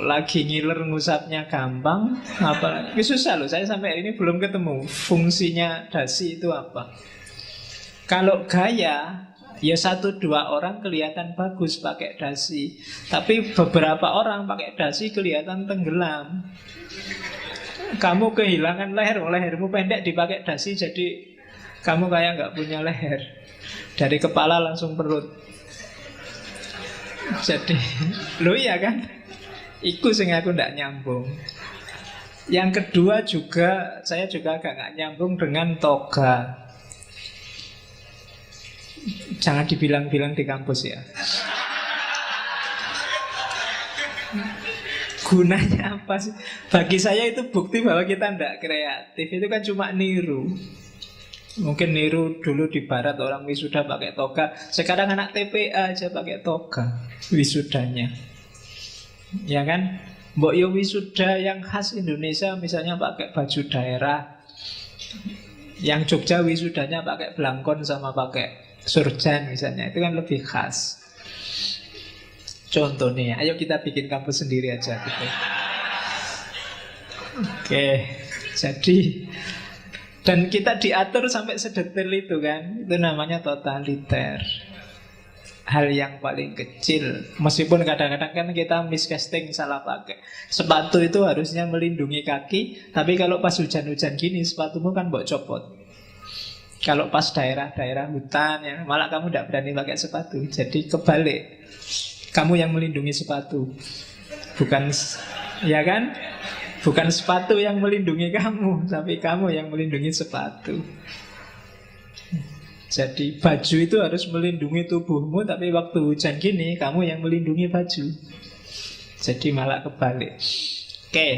lagi ngiler ngusapnya gampang, apa? Ini susah loh, saya sampai hari ini belum ketemu fungsinya dasi itu apa. Kalau gaya, ya satu dua orang kelihatan bagus pakai dasi, tapi beberapa orang pakai dasi kelihatan tenggelam. Kamu kehilangan leher, lehermu pendek dipakai dasi, jadi kamu kayak nggak punya leher. Dari kepala langsung perut. Jadi, lo iya kan? Iku sing aku ndak nyambung. Yang kedua juga, saya juga agak nggak nyambung dengan toga. Jangan dibilang-bilang di kampus ya. Gunanya apa sih? Bagi saya itu bukti bahwa kita ndak kreatif. Itu kan cuma niru. Mungkin niru dulu di barat orang wisuda pakai toga. Sekarang anak TPA aja pakai toga wisudanya. Ya kan? Mbok yo wisuda yang khas Indonesia misalnya pakai baju daerah. Yang Jogja wisudanya pakai blangkon sama pakai surjan misalnya. Itu kan lebih khas. Contohnya, ayo kita bikin kampus sendiri aja gitu. Oke, jadi dan kita diatur sampai sedetail itu kan. Itu namanya totaliter. Hal yang paling kecil. Meskipun kadang-kadang kan kita miscasting, salah pakai. Sepatu itu harusnya melindungi kaki, tapi kalau pas hujan-hujan gini sepatumu kan mbok copot. Kalau pas daerah-daerah hutan ya, malah kamu tidak berani pakai sepatu. Jadi kebalik, kamu yang melindungi sepatu, bukan, ya kan? Bukan sepatu yang melindungi kamu, tapi kamu yang melindungi sepatu. Jadi baju itu harus melindungi tubuhmu, tapi waktu hujan gini kamu yang melindungi baju. Jadi malah kebalik. Oke,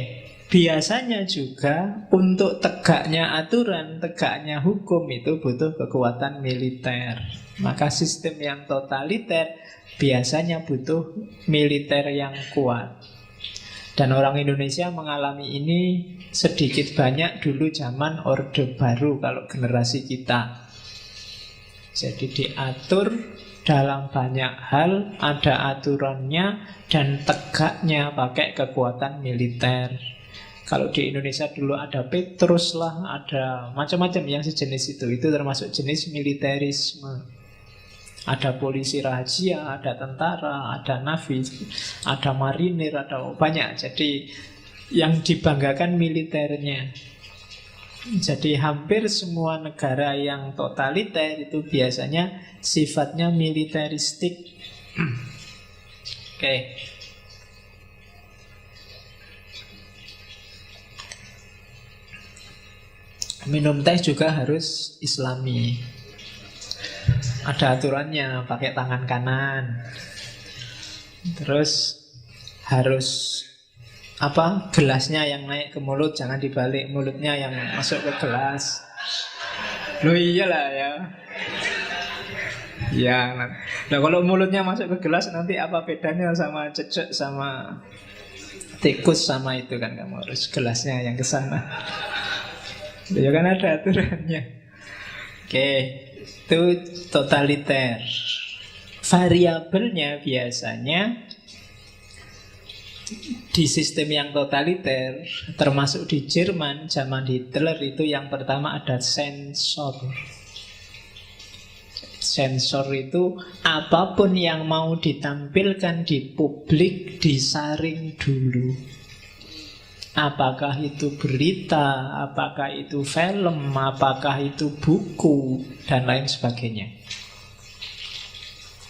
biasanya juga untuk tegaknya aturan, tegaknya hukum itu butuh kekuatan militer. Maka sistem yang totaliter biasanya butuh militer yang kuat. Dan orang Indonesia mengalami ini sedikit banyak dulu zaman Orde Baru kalau generasi kita. Jadi diatur dalam banyak hal, ada aturannya dan tegaknya pakai kekuatan militer. Kalau di Indonesia dulu ada Petrus lah, ada macam-macam yang sejenis itu termasuk jenis militerisme. Ada polisi rahasia, ada tentara, ada navi, ada marinir, ada banyak. Jadi yang dibanggakan militernya. Jadi hampir semua negara yang totaliter itu biasanya sifatnya militeristik. Oke. Minum teh juga harus Islami. Ada aturannya, pakai tangan kanan. Terus harus gelasnya yang naik ke mulut, jangan dibalik, mulutnya yang masuk ke gelas. Loh iyalah ya. Ya, nah kalau mulutnya masuk ke gelas nanti apa bedanya sama cecek sama tikus sama itu kan, kamu harus gelasnya yang ke sana. Ya kan ada aturannya. Oke. Itu totaliter. Variabelnya biasanya di sistem yang totaliter, termasuk di Jerman zaman Hitler itu yang pertama ada sensor. Sensor itu apapun yang mau ditampilkan di publik disaring dulu. Apakah itu berita, apakah itu film, apakah itu buku, dan lain sebagainya.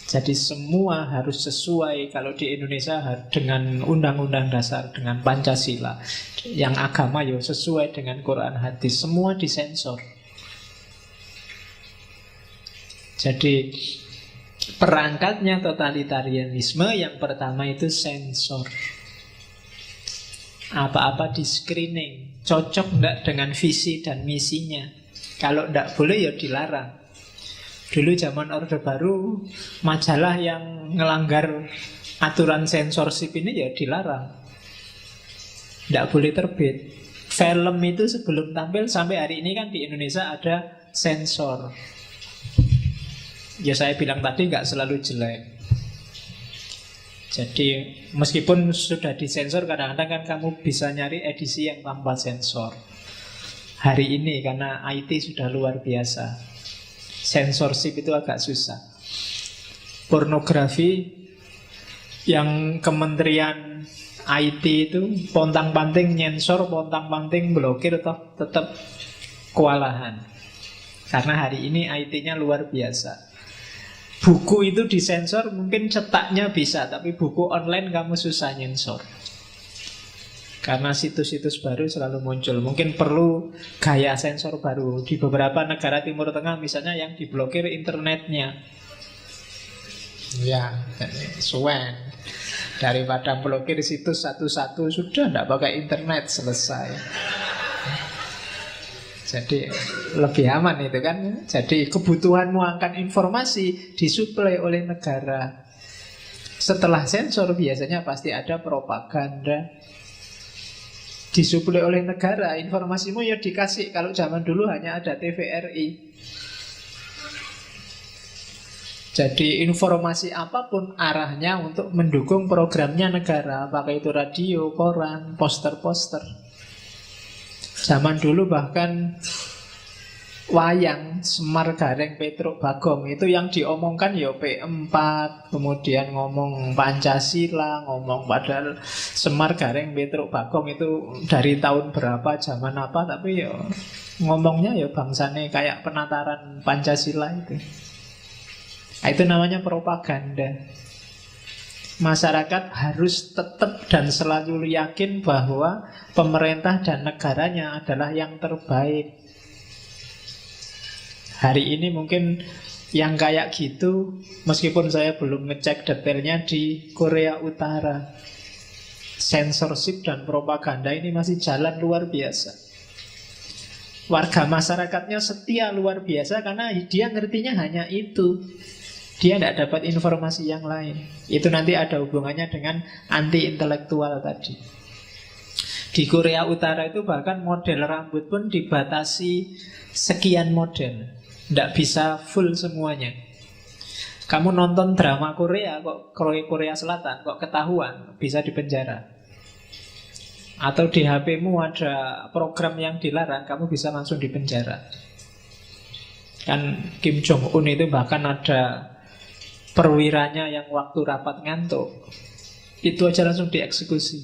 Jadi semua harus sesuai. Kalau di Indonesia dengan Undang-Undang Dasar, dengan Pancasila. Yang agama ya sesuai dengan Quran hadis. Semua disensor. Jadi perangkatnya totalitarianisme yang pertama itu sensor. Apa-apa di screening, cocok enggak dengan visi dan misinya. Kalau enggak boleh ya dilarang. Dulu zaman Orde Baru, majalah yang ngelanggar aturan sensorship ini ya dilarang. Enggak boleh terbit. Film itu sebelum tampil sampai hari ini kan di Indonesia ada sensor. Ya saya bilang tadi enggak selalu jelek. Jadi meskipun sudah disensor, kadang-kadang kan kamu bisa nyari edisi yang tanpa sensor. Hari ini karena IT sudah luar biasa, sensorship itu agak susah. Pornografi yang Kementerian IT itu pontang-panting nyensor, pontang-panting blokir, toh tetap kewalahan. Karena hari ini IT-nya luar biasa. Buku itu disensor, mungkin cetaknya bisa, tapi buku online kamu susah nyensor. Karena situs-situs baru selalu muncul. Mungkin perlu gaya sensor baru. Di beberapa negara Timur Tengah misalnya yang diblokir internetnya. Ya, suwen. Daripada blokir situs satu-satu, sudah tidak pakai internet, selesai. Jadi lebih aman itu kan. Jadi kebutuhanmu akan informasi disuplai oleh negara. Setelah sensor biasanya pasti ada propaganda. Disuplai oleh negara, informasimu ya dikasih. Kalau zaman dulu hanya ada TVRI. Jadi informasi apapun arahnya untuk mendukung programnya negara. Apakah itu radio, koran, poster-poster. Zaman dulu bahkan wayang Semar Gareng Petruk Bagong itu yang diomongkan ya P4, kemudian ngomong Pancasila, ngomong padahal Semar Gareng Petruk Bagong itu dari tahun berapa, zaman apa, tapi ya ngomongnya ya bangsane kayak penataran Pancasila itu. Nah, itu namanya propaganda. Masyarakat harus tetap dan selalu yakin bahwa pemerintah dan negaranya adalah yang terbaik. Hari ini mungkin yang kayak gitu, meskipun saya belum ngecek detailnya di Korea Utara, censorship dan propaganda ini masih jalan luar biasa. Warga masyarakatnya setia luar biasa karena dia ngertinya hanya itu. Dia tidak dapat informasi yang lain. Itu nanti ada hubungannya dengan anti-intelektual tadi. Di Korea Utara itu bahkan model rambut pun dibatasi sekian model. Tidak bisa full semuanya. Kamu nonton drama Korea kok Korea Selatan kok ketahuan, bisa dipenjara. Atau di HP-mu ada program yang dilarang, kamu bisa langsung dipenjara. Kan Kim Jong Un itu bahkan ada perwiranya yang waktu rapat ngantuk, itu aja langsung dieksekusi.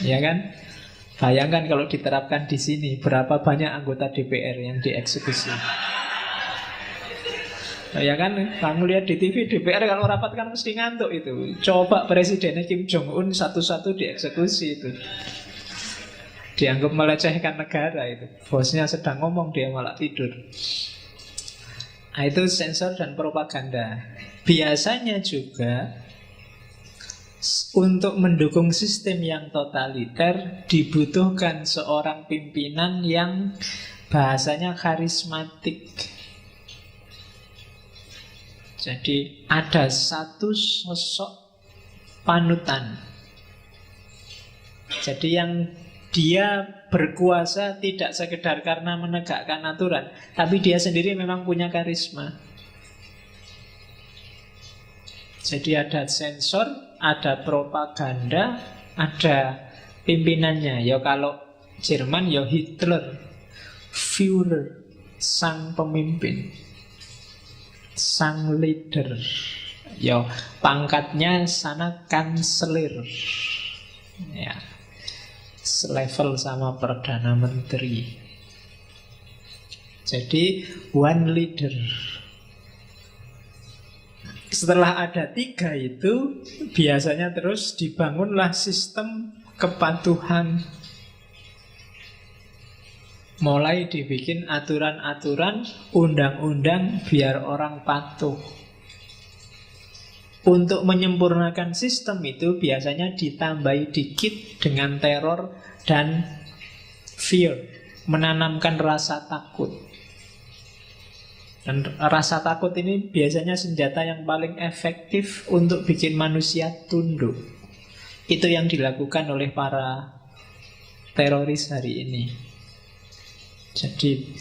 Ya kan? Bayangkan kalau diterapkan di sini, berapa banyak anggota DPR yang dieksekusi. Ya kan? Kamu lihat di TV DPR kalau rapat kan mesti ngantuk itu. Coba presidennya Kim Jong Un satu-satu dieksekusi itu. Dianggap melecehkan negara itu. Bosnya sedang ngomong dia malah tidur. Nah, itu sensor dan propaganda. Biasanya juga untuk mendukung sistem yang totaliter dibutuhkan seorang pimpinan yang bahasanya karismatik. Jadi ada satu sosok panutan. Jadi yang dia berkuasa tidak sekedar karena menegakkan aturan, tapi dia sendiri memang punya karisma. Jadi ada sensor, ada propaganda, ada pimpinannya. Ya kalau Jerman ya Hitler, Führer, sang pemimpin, sang leader. Ya pangkatnya sana kanselir. Ya, selevel sama Perdana Menteri. Jadi one leader. Setelah ada tiga itu, biasanya terus dibangunlah sistem kepatuhan. Mulai dibikin aturan-aturan, undang-undang biar orang patuh. Untuk menyempurnakan sistem itu biasanya ditambahi dikit dengan teror dan fear, menanamkan rasa takut. Dan rasa takut ini biasanya senjata yang paling efektif untuk bikin manusia tunduk. Itu yang dilakukan oleh para teroris hari ini. Jadi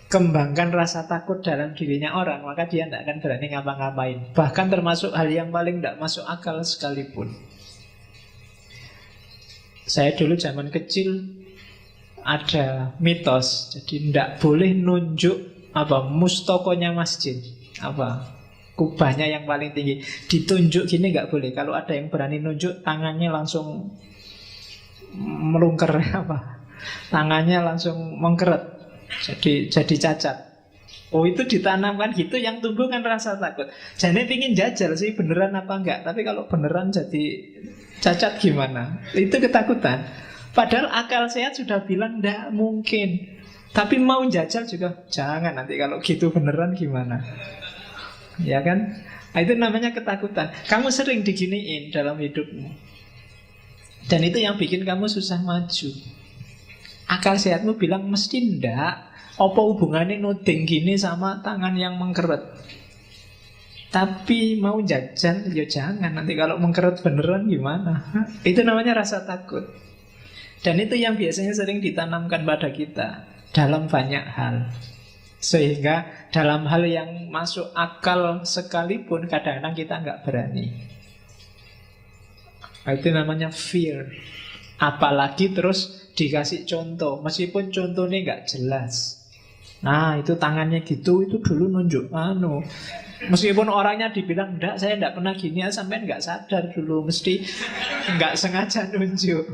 kembangkan rasa takut dalam dirinya orang, maka dia tidak akan berani ngapa-ngapain. Bahkan termasuk hal yang paling tidak masuk akal sekalipun. Saya dulu zaman kecil ada mitos, jadi tidak boleh nunjuk mustokonya masjid, kubahnya yang paling tinggi, ditunjuk gini nggak boleh. Kalau ada yang berani nunjuk, tangannya langsung melungker, tangannya langsung mengkeret. Jadi cacat. Oh, itu ditanamkan gitu, yang tumbuh kan rasa takut. Jadi pingin jajal sih beneran apa enggak, tapi kalau beneran jadi cacat gimana? Itu ketakutan. Padahal akal sehat sudah bilang enggak mungkin. Tapi mau jajal juga jangan, nanti kalau gitu beneran gimana? Ya kan? Nah, itu namanya ketakutan. Kamu sering diginiin dalam hidupmu, dan itu yang bikin kamu susah maju. Akal sehatmu bilang mesti ndak. Apa hubungannya nuding gini sama tangan yang mengkeret? Tapi mau jajal, ya jangan. Nanti kalau mengkeret beneran gimana? Itu namanya rasa takut. Dan itu yang biasanya sering ditanamkan pada kita dalam banyak hal. Sehingga dalam hal yang masuk akal sekalipun kadang-kadang kita nggak berani. Itu namanya fear. Apalagi terus dikasih contoh, meskipun contohnya nggak jelas. Nah, itu tangannya gitu, itu dulu nunjuk meskipun orangnya dibilang enggak, saya enggak pernah gini, sampai enggak sadar dulu, mesti enggak sengaja nunjuk.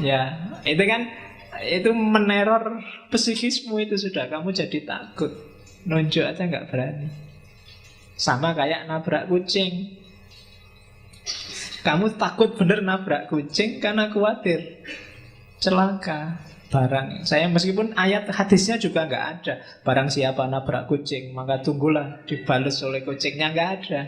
Ya, itu kan, itu meneror psikismu, itu sudah kamu jadi takut. Nunjuk aja enggak berani. Sama kayak nabrak kucing. Kamu takut bener nabrak kucing karena khawatir celaka barang. Saya meskipun ayat hadisnya juga nggak ada, barang siapa nabrak kucing maka tunggulah dibales oleh kucingnya, nggak ada.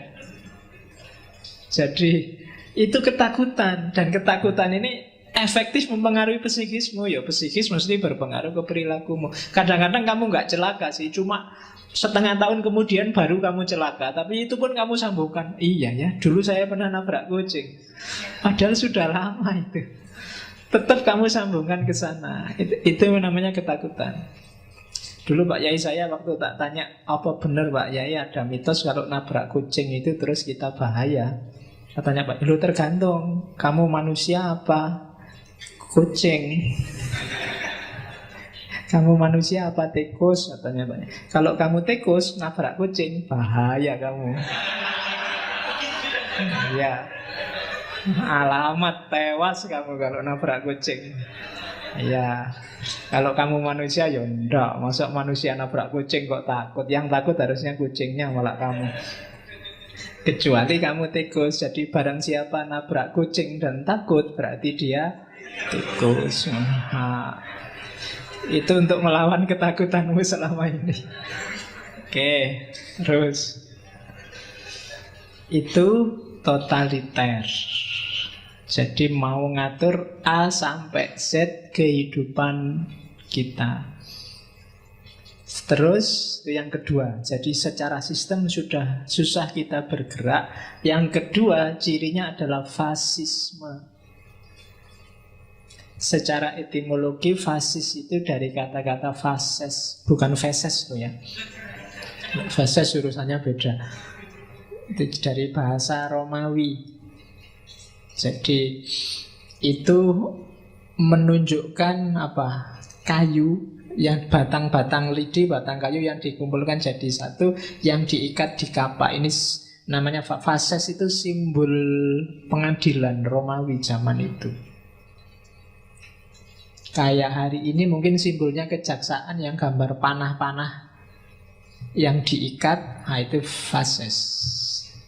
Jadi itu ketakutan, dan ketakutan ini efektif mempengaruhi psikismu. Ya psikis mesti berpengaruh ke perilakumu. Kadang-kadang kamu nggak celaka sih, cuma setengah tahun kemudian baru kamu celaka, tapi itu pun kamu sambungkan, iya ya dulu saya pernah nabrak kucing, padahal sudah lama itu. Tetap kamu sambungkan ke sana. Itu namanya ketakutan. Dulu Pak Yai saya waktu tak tanya, apa benar Pak Yai ada mitos kalau nabrak kucing itu terus kita bahaya? Katanya Pak, lu tergantung, kamu manusia apa kucing? Kamu manusia apa tikus? Katanya Pak. Kalau kamu tikus nabrak kucing, bahaya kamu. Ya, alamat tewas kamu kalau nabrak kucing. Ya, kalau kamu manusia ya enggak. Masa manusia nabrak kucing kok takut? Yang takut harusnya kucingnya, malah kamu. Kecuali kamu tikus. Jadi barang siapa nabrak kucing dan takut, berarti dia tikus. Nah, itu untuk melawan ketakutanmu selama ini. Oke, terus itu totaliter. Jadi mau ngatur A sampai Z kehidupan kita. Terus itu yang kedua. Jadi secara sistem sudah susah kita bergerak. Yang kedua cirinya adalah fasisme. Secara etimologi fasis itu dari kata-kata fases, bukan feses tuh ya. Fases urusannya beda. Itu dari bahasa Romawi. Jadi itu menunjukkan kayu yang batang-batang lidi, batang kayu yang dikumpulkan jadi satu, yang diikat di kapak. Ini namanya fases, itu simbol pengadilan Romawi zaman itu. Kayak hari ini mungkin simbolnya kejaksaan yang gambar panah-panah yang diikat, nah itu fases.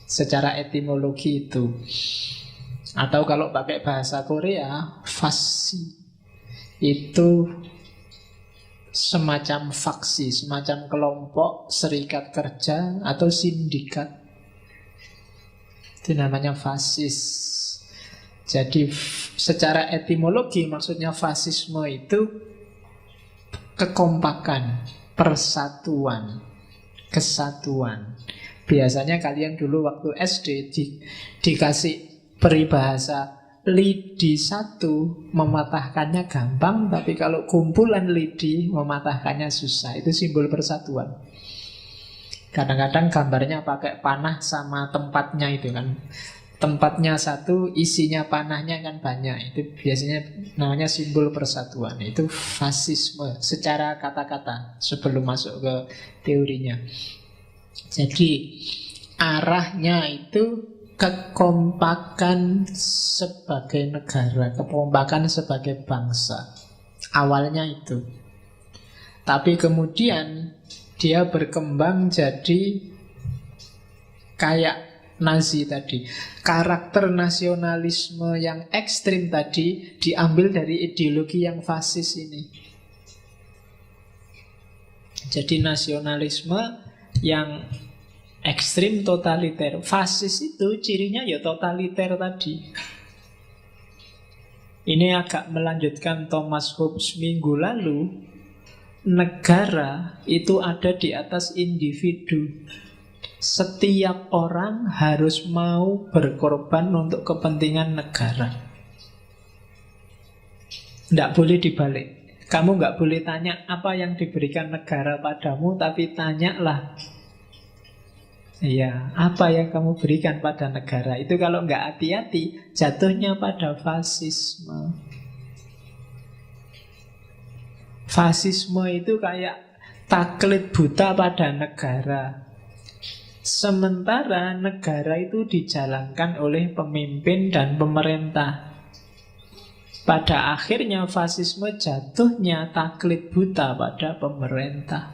Secara etimologi itu. Atau kalau pakai bahasa Korea, fasi itu semacam faksi, semacam kelompok, serikat kerja atau sindikat. Itu namanya fasis. Jadi secara etimologi maksudnya fasisme itu kekompakan, persatuan, kesatuan. Biasanya kalian dulu waktu SD dikasih peribahasa lidi satu mematahkannya gampang, tapi kalau kumpulan lidi mematahkannya susah. Itu simbol persatuan. Kadang-kadang gambarnya pakai panah sama tempatnya itu kan. Tempatnya satu, isinya panahnya kan banyak. Itu biasanya namanya simbol persatuan. Itu fasisme secara kata-kata sebelum masuk ke teorinya. Jadi arahnya itu kekompakan sebagai negara, kekompakan sebagai bangsa. Awalnya itu. Tapi kemudian dia berkembang jadi kayak Nazi tadi. Karakter nasionalisme yang ekstrim tadi diambil dari ideologi yang fasis ini. Jadi nasionalisme yang ekstrim totaliter. Fasis itu cirinya ya totaliter tadi. Ini agak melanjutkan Thomas Hobbes minggu lalu. Negara itu ada di atas individu. Setiap orang harus mau berkorban untuk kepentingan negara. Tidak boleh dibalik. Kamu nggak boleh tanya apa yang diberikan negara padamu, tapi tanyalah, iya, apa yang kamu berikan pada negara. Itu kalau nggak hati-hati jatuhnya pada fasisme. Fasisme itu kayak taklid buta pada negara. Sementara negara itu dijalankan oleh pemimpin dan pemerintah. Pada akhirnya fasisme jatuhnya taklid buta pada pemerintah.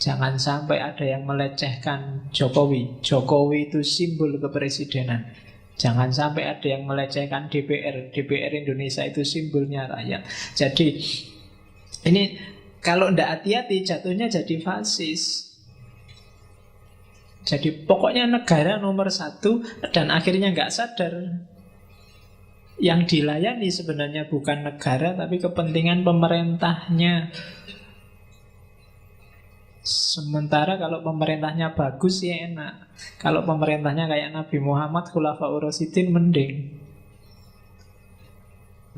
Jangan sampai ada yang melecehkan Jokowi. Jokowi itu simbol kepresidenan. Jangan sampai ada yang melecehkan DPR. DPR Indonesia itu simbolnya rakyat. Jadi ini kalau tidak hati-hati jatuhnya jadi fasis. Jadi pokoknya negara nomor satu. Dan akhirnya nggak sadar yang dilayani sebenarnya bukan negara, tapi kepentingan pemerintahnya. Sementara kalau pemerintahnya bagus ya enak. Kalau pemerintahnya kayak Nabi Muhammad, Khulafaur Rasyidin, mending.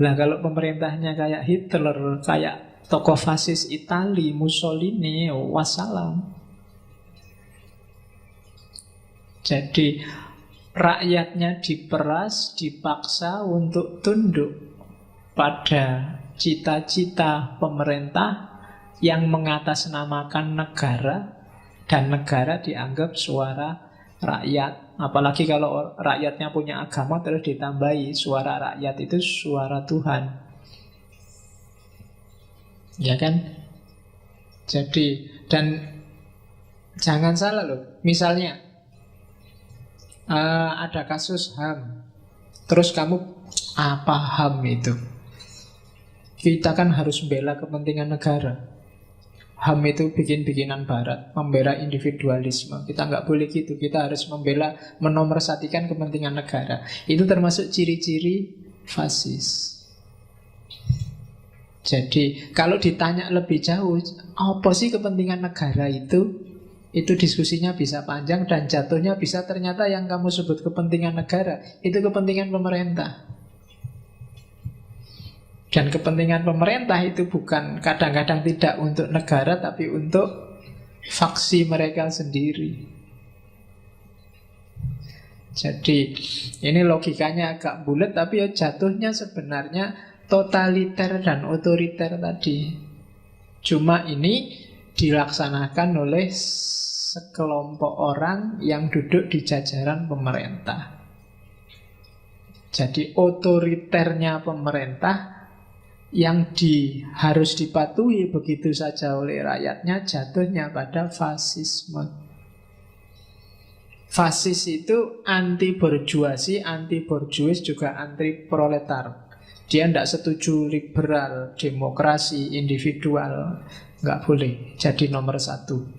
Lah kalau pemerintahnya kayak Hitler, kayak tokoh fasis Itali, Mussolini, wassalam. Jadi rakyatnya diperas, dipaksa untuk tunduk pada cita-cita pemerintah yang mengatasnamakan negara, dan negara dianggap suara rakyat. Apalagi kalau rakyatnya punya agama terus ditambahi suara rakyat itu suara Tuhan. Ya kan? Jadi, dan jangan salah loh. Misalnya ada kasus HAM. Terus kamu, apa HAM itu? Kita kan harus membela kepentingan negara. HAM itu bikin-bikinan barat, membela individualisme. Kita nggak boleh gitu. Kita harus membela, menomorsatikan kepentingan negara. Itu termasuk ciri-ciri fasis. Jadi kalau ditanya lebih jauh, apa sih kepentingan negara itu? Itu diskusinya bisa panjang dan jatuhnya bisa ternyata yang kamu sebut kepentingan negara itu kepentingan pemerintah. Dan kepentingan pemerintah itu bukan kadang-kadang tidak untuk negara, tapi untuk faksi mereka sendiri. Jadi ini logikanya agak bulat, tapi ya jatuhnya sebenarnya totaliter dan otoriter tadi. Cuma ini dilaksanakan oleh sekelompok orang yang duduk di jajaran pemerintah. Jadi otoriternya pemerintah yang harus dipatuhi begitu saja oleh rakyatnya jatuhnya pada fasisme. Fasis itu anti borjuasi, anti borjuis, juga anti proletar. Dia tidak setuju liberal, demokrasi, individual. Nggak boleh jadi nomor satu.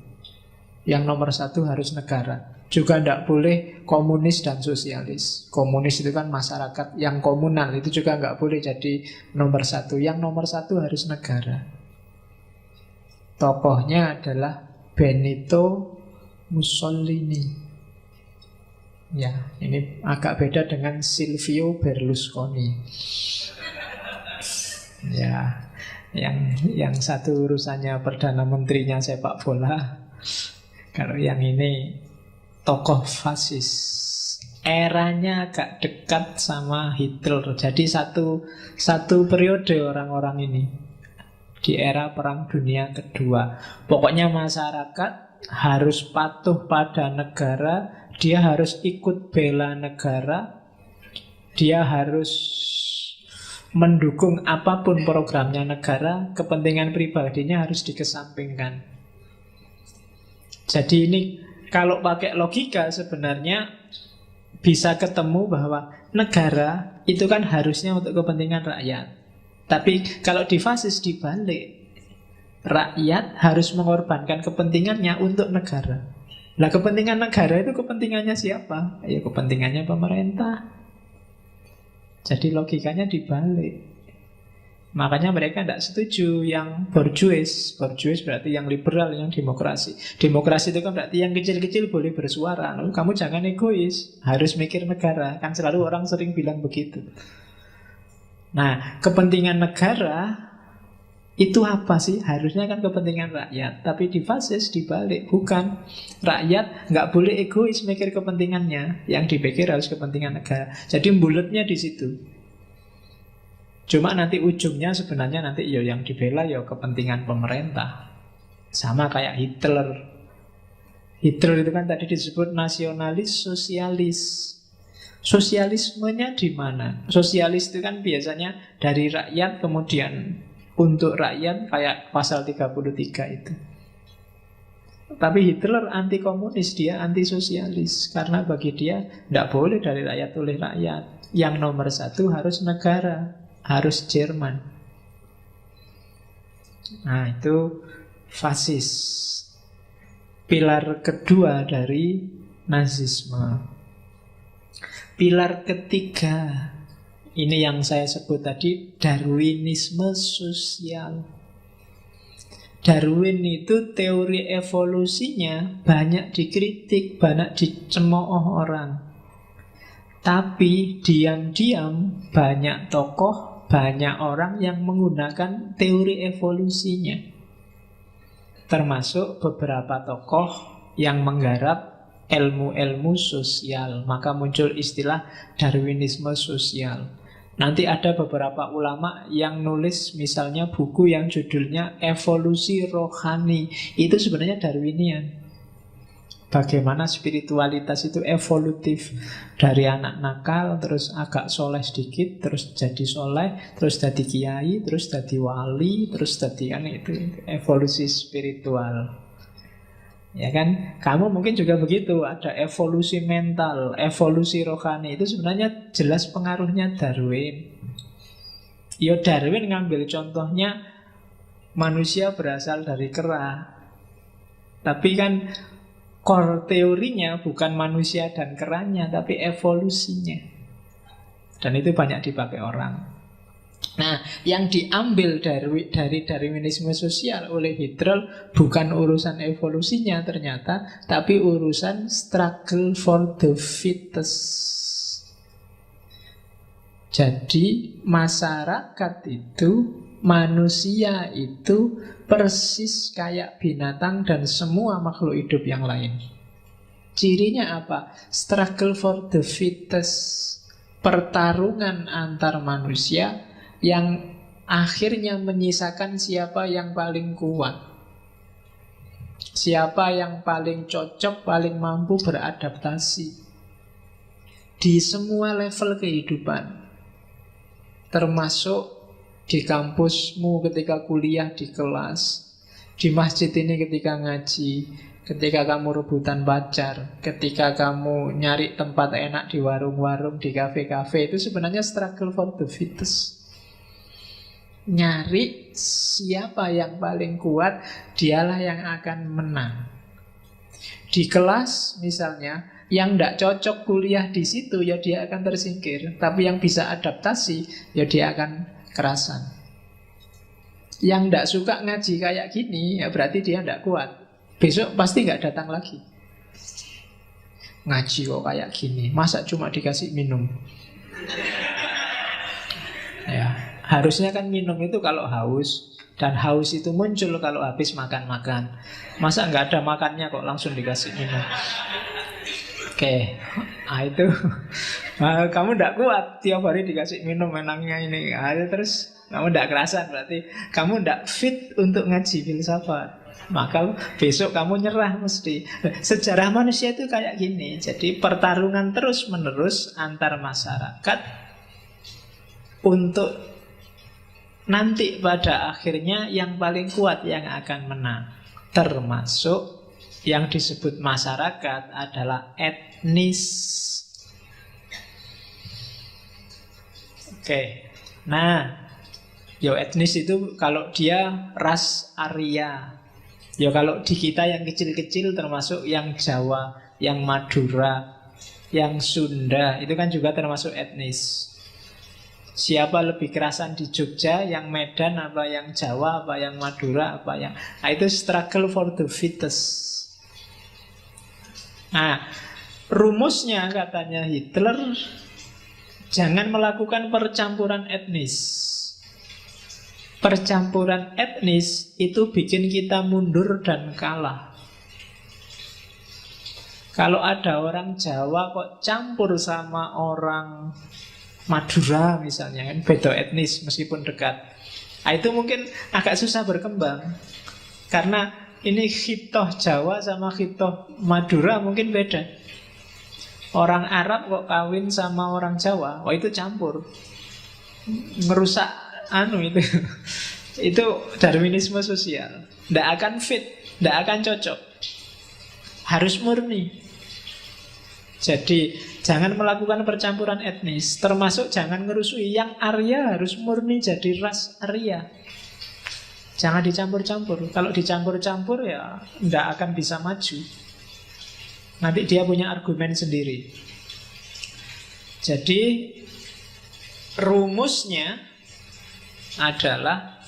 Yang nomor satu harus negara. Juga tidak boleh komunis dan sosialis. Komunis itu kan masyarakat yang komunal, itu juga nggak boleh jadi nomor satu. Yang nomor satu harus negara. Tokohnya adalah Benito Mussolini. Ya, ini agak beda dengan Silvio Berlusconi. Ya, yang satu urusannya Perdana Menterinya sepak bola. Kalau yang ini tokoh fasis. Eranya agak dekat sama Hitler. Jadi satu periode orang-orang ini di era Perang Dunia Kedua. Pokoknya masyarakat harus patuh pada negara, dia harus ikut bela negara, dia harus mendukung apapun programnya negara, kepentingan pribadinya harus dikesampingkan. Jadi ini kalau pakai logika sebenarnya bisa ketemu bahwa negara itu kan harusnya untuk kepentingan rakyat. Tapi kalau di fasis dibalik, rakyat harus mengorbankan kepentingannya untuk negara. Nah, kepentingan negara itu kepentingannya siapa? Ya kepentingannya pemerintah. Jadi logikanya dibalik. Makanya mereka tidak setuju yang bourgeois. Bourgeois berarti yang liberal, yang demokrasi. Demokrasi itu kan berarti yang kecil-kecil boleh bersuara. Lalu kamu jangan egois, harus mikir negara. Kan selalu orang sering bilang begitu. Nah, kepentingan negara itu apa sih? Harusnya kan kepentingan rakyat. Tapi di fasis dibalik, bukan. Rakyat nggak boleh egois mikir kepentingannya. Yang dipikir harus kepentingan negara. Jadi bulatnya di situ. Cuma nanti ujungnya sebenarnya nanti ya yang dibela ya kepentingan pemerintah. Sama kayak Hitler. Hitler itu kan tadi disebut nasionalis sosialis. Sosialismenya di mana? Sosialis itu kan biasanya dari rakyat kemudian untuk rakyat, kayak pasal 33 itu. Tapi Hitler anti komunis, dia anti sosialis. Karena bagi dia tidak boleh dari rakyat oleh rakyat. Yang nomor satu harus negara, harus Jerman. Nah itu fasis, pilar kedua dari nazisme. Pilar ketiga, ini yang saya sebut tadi, Darwinisme sosial. Darwin itu teori evolusinya banyak dikritik, banyak dicemooh orang. Tapi diam-diam banyak tokoh, banyak orang yang menggunakan teori evolusinya. Termasuk beberapa tokoh yang menggarap ilmu-ilmu sosial. Maka muncul istilah Darwinisme sosial. Nanti ada beberapa ulama yang nulis misalnya buku yang judulnya Evolusi Rohani. Itu sebenarnya Darwinian. Bagaimana spiritualitas itu evolutif. Dari anak nakal, terus agak soleh sedikit, terus jadi soleh, terus jadi kiai, terus jadi wali, terus jadi kan itu evolusi spiritual. Ya kan, kamu mungkin juga begitu. Ada evolusi mental, evolusi rohani. Itu sebenarnya jelas pengaruhnya Darwin. Ya Darwin ngambil contohnya manusia berasal dari kera. Tapi kan core teorinya bukan manusia dan keranya, tapi evolusinya. Dan itu banyak dipakai orang. Nah, yang diambil dari Darwinisme sosial oleh Hitler bukan urusan evolusinya ternyata, tapi urusan struggle for the fittest. Jadi masyarakat itu, manusia itu persis kayak binatang dan semua makhluk hidup yang lain. Cirinya apa? Struggle for the fittest. Pertarungan antar manusia yang akhirnya menyisakan siapa yang paling kuat, siapa yang paling cocok, paling mampu beradaptasi di semua level kehidupan, termasuk di kampusmu ketika kuliah di kelas, di masjid ini ketika ngaji, ketika kamu rebutan pacar, ketika kamu nyari tempat enak di warung-warung, di kafe-kafe. Itu sebenarnya struggle for the fittest. Nyari siapa yang paling kuat, dialah yang akan menang. Di kelas misalnya, yang tidak cocok kuliah di situ, ya dia akan tersingkir. Tapi yang bisa adaptasi, ya dia akan kerasan. Yang tidak suka ngaji kayak gini, ya berarti dia tidak kuat. Besok pasti nggak datang lagi. ngaji kok kayak gini, masa cuma dikasih minum? Ya, harusnya kan minum itu kalau haus, dan haus itu muncul kalau habis makan-makan. Masa nggak ada makannya kok langsung dikasih minum? Oke, itu kamu tidak kuat tiap hari dikasih minum enaknya ini. Terus kamu tidak kerasan, berarti kamu tidak fit untuk ngaji filsafat. Maka besok kamu nyerah mesti. Sejarah manusia itu kayak gini. Jadi pertarungan terus menerus antar masyarakat untuk nanti pada akhirnya yang paling kuat yang akan menang. Termasuk yang disebut masyarakat adalah etnis. Oke. Nah, etnis itu kalau dia ras Arya. Kalau di kita yang kecil-kecil termasuk yang Jawa, yang Madura, yang Sunda, itu kan juga termasuk etnis. Siapa lebih kerasan di Jogja, yang Medan apa yang Jawa, apa yang Madura, apa yang... Nah, itu struggle for the fittest. Nah, rumusnya katanya Hitler, jangan melakukan percampuran etnis. Percampuran etnis itu bikin kita mundur dan kalah. Kalau ada orang Jawa kok campur sama orang Madura misalnya, kan beda etnis meskipun dekat. Nah, itu mungkin agak susah berkembang. Karena ini khitoh Jawa sama khitoh Madura mungkin beda. Orang Arab kok kawin sama orang Jawa, itu campur. Ngerusak itu. Itu Darwinisme sosial. Tidak akan fit, tidak akan cocok. Harus murni. Jadi jangan melakukan percampuran etnis. Termasuk jangan ngerusui. Yang Arya harus murni jadi ras Arya. Jangan dicampur-campur. Kalau dicampur-campur ya tidak akan bisa maju. Nanti dia punya argumen sendiri. Jadi rumusnya adalah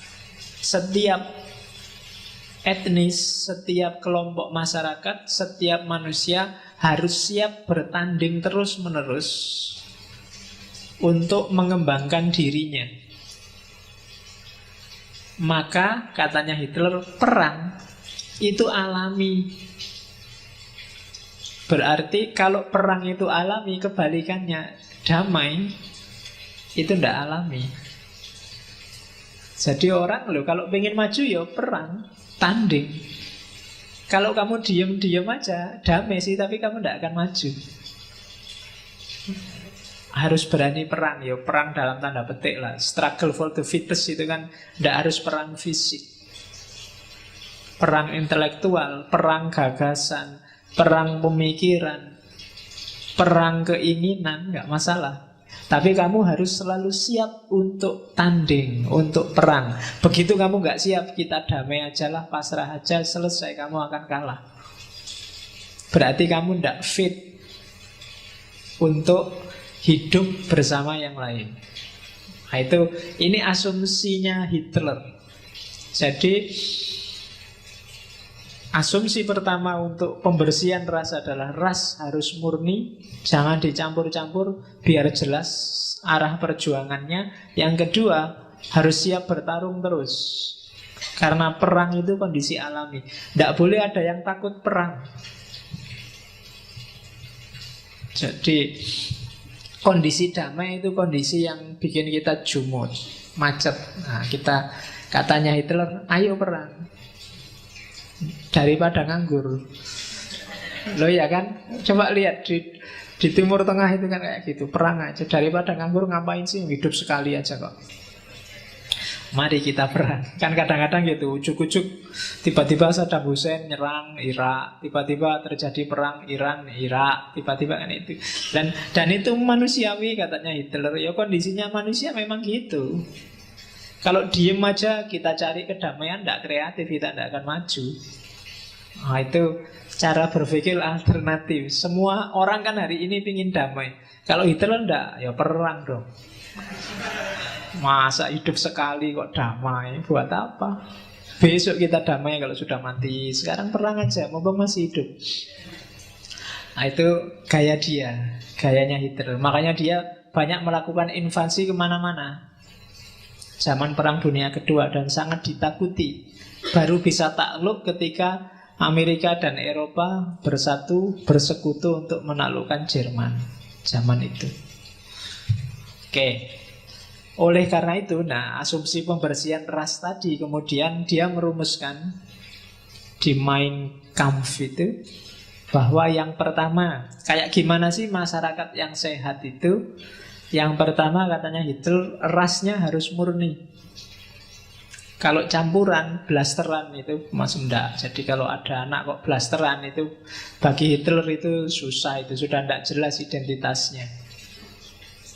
setiap etnis, setiap kelompok masyarakat, setiap manusia harus siap bertanding terus-menerus untuk mengembangkan dirinya. Maka katanya Hitler, perang itu alami. Berarti kalau perang itu alami, kebalikannya damai itu tidak alami. Jadi orang kalau pengen maju ya perang, tanding. Kalau kamu diem-diem aja, damai sih, tapi kamu tidak akan maju. Harus berani perang, perang dalam tanda petik lah. Struggle for the fittest itu kan tidak harus perang fisik. Perang intelektual, perang gagasan, perang pemikiran, perang keinginan, nggak masalah. Tapi kamu harus selalu siap untuk tanding, untuk perang. Begitu kamu nggak siap, kita damai aja lah, pasrah aja, selesai, kamu akan kalah. Berarti kamu tidak fit untuk hidup bersama yang lain. Nah, ini asumsinya Hitler. Jadi asumsi pertama untuk pembersihan ras adalah ras harus murni, jangan dicampur-campur, biar jelas arah perjuangannya. Yang kedua, harus siap bertarung terus. Karena perang itu kondisi alami. Tidak boleh ada yang takut perang. Jadi kondisi damai itu kondisi yang bikin kita jumut, macet. Nah, kita katanya Hitler, ayo perang daripada nganggur. Loh ya kan? Coba lihat di Timur Tengah itu kan kayak gitu, perang aja daripada nganggur, ngapain sih, hidup sekali aja kok. Mari kita perang. Kan kadang-kadang gitu, ujuk-ujuk tiba-tiba Saddam Hussein nyerang Irak, tiba-tiba terjadi perang Iran, Irak, tiba-tiba kan itu. Dan itu manusiawi katanya Hitler. Ya kondisinya manusia memang gitu. Kalau diem aja kita cari kedamaian, tidak kreatif, kita tidak akan maju. Nah, itu cara berpikir alternatif. Semua orang kan hari ini pingin damai. Kalau Hitler enggak, ya perang dong. Masa hidup sekali kok damai, buat apa? Besok kita damai kalau sudah mati. Sekarang perang aja, mumpung masih hidup. Nah, itu gaya dia, gayanya Hitler. Makanya dia banyak melakukan invasi kemana-mana zaman Perang Dunia Kedua dan sangat ditakuti. Baru bisa takluk ketika Amerika dan Eropa bersatu, bersekutu untuk menaklukkan Jerman zaman itu. Oke. Oleh karena itu, nah asumsi pembersihan ras tadi kemudian dia merumuskan di Mein Kampf itu bahwa yang pertama, kayak gimana sih masyarakat yang sehat itu? Yang pertama katanya Hitler, rasnya harus murni. Kalau campuran, blasteran itu masih enggak. Jadi kalau ada anak kok blasteran itu bagi Hitler itu susah, itu sudah enggak jelas identitasnya.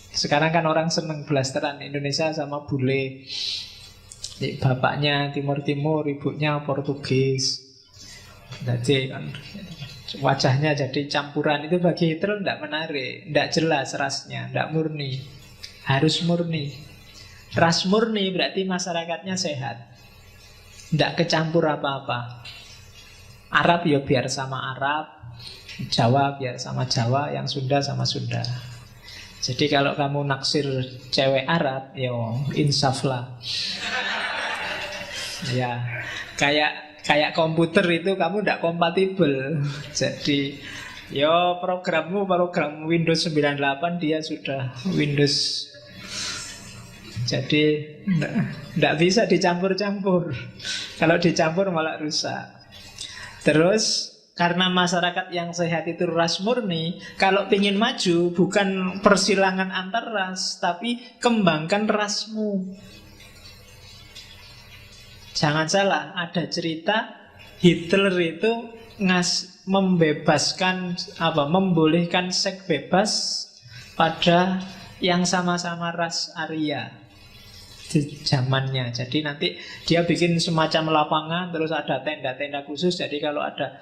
Sekarang kan orang seneng blasteran, Indonesia sama bule. Bapaknya Timur-Timur, ibunya Portugis. Jadi kan wajahnya jadi campuran, itu bagi Hitler tidak menarik, tidak jelas rasnya, tidak murni. Harus murni. Ras murni berarti masyarakatnya sehat, tidak kecampur apa-apa. Arab ya biar sama Arab, Jawa biar sama Jawa, yang Sunda sama Sunda. Jadi kalau kamu naksir cewek Arab, yo insaflah. Ya, kayak komputer itu kamu tidak kompatibel. Jadi yo program Windows 98, dia sudah Windows. Jadi tidak bisa dicampur-campur. Kalau dicampur malah rusak. Terus karena masyarakat yang sehat itu ras murni, kalau ingin maju bukan persilangan antar ras, tapi kembangkan rasmu. Jangan salah, ada cerita Hitler itu membolehkan seks bebas pada yang sama-sama ras Arya di zamannya. Jadi nanti dia bikin semacam lapangan, terus ada tenda-tenda khusus. Jadi kalau ada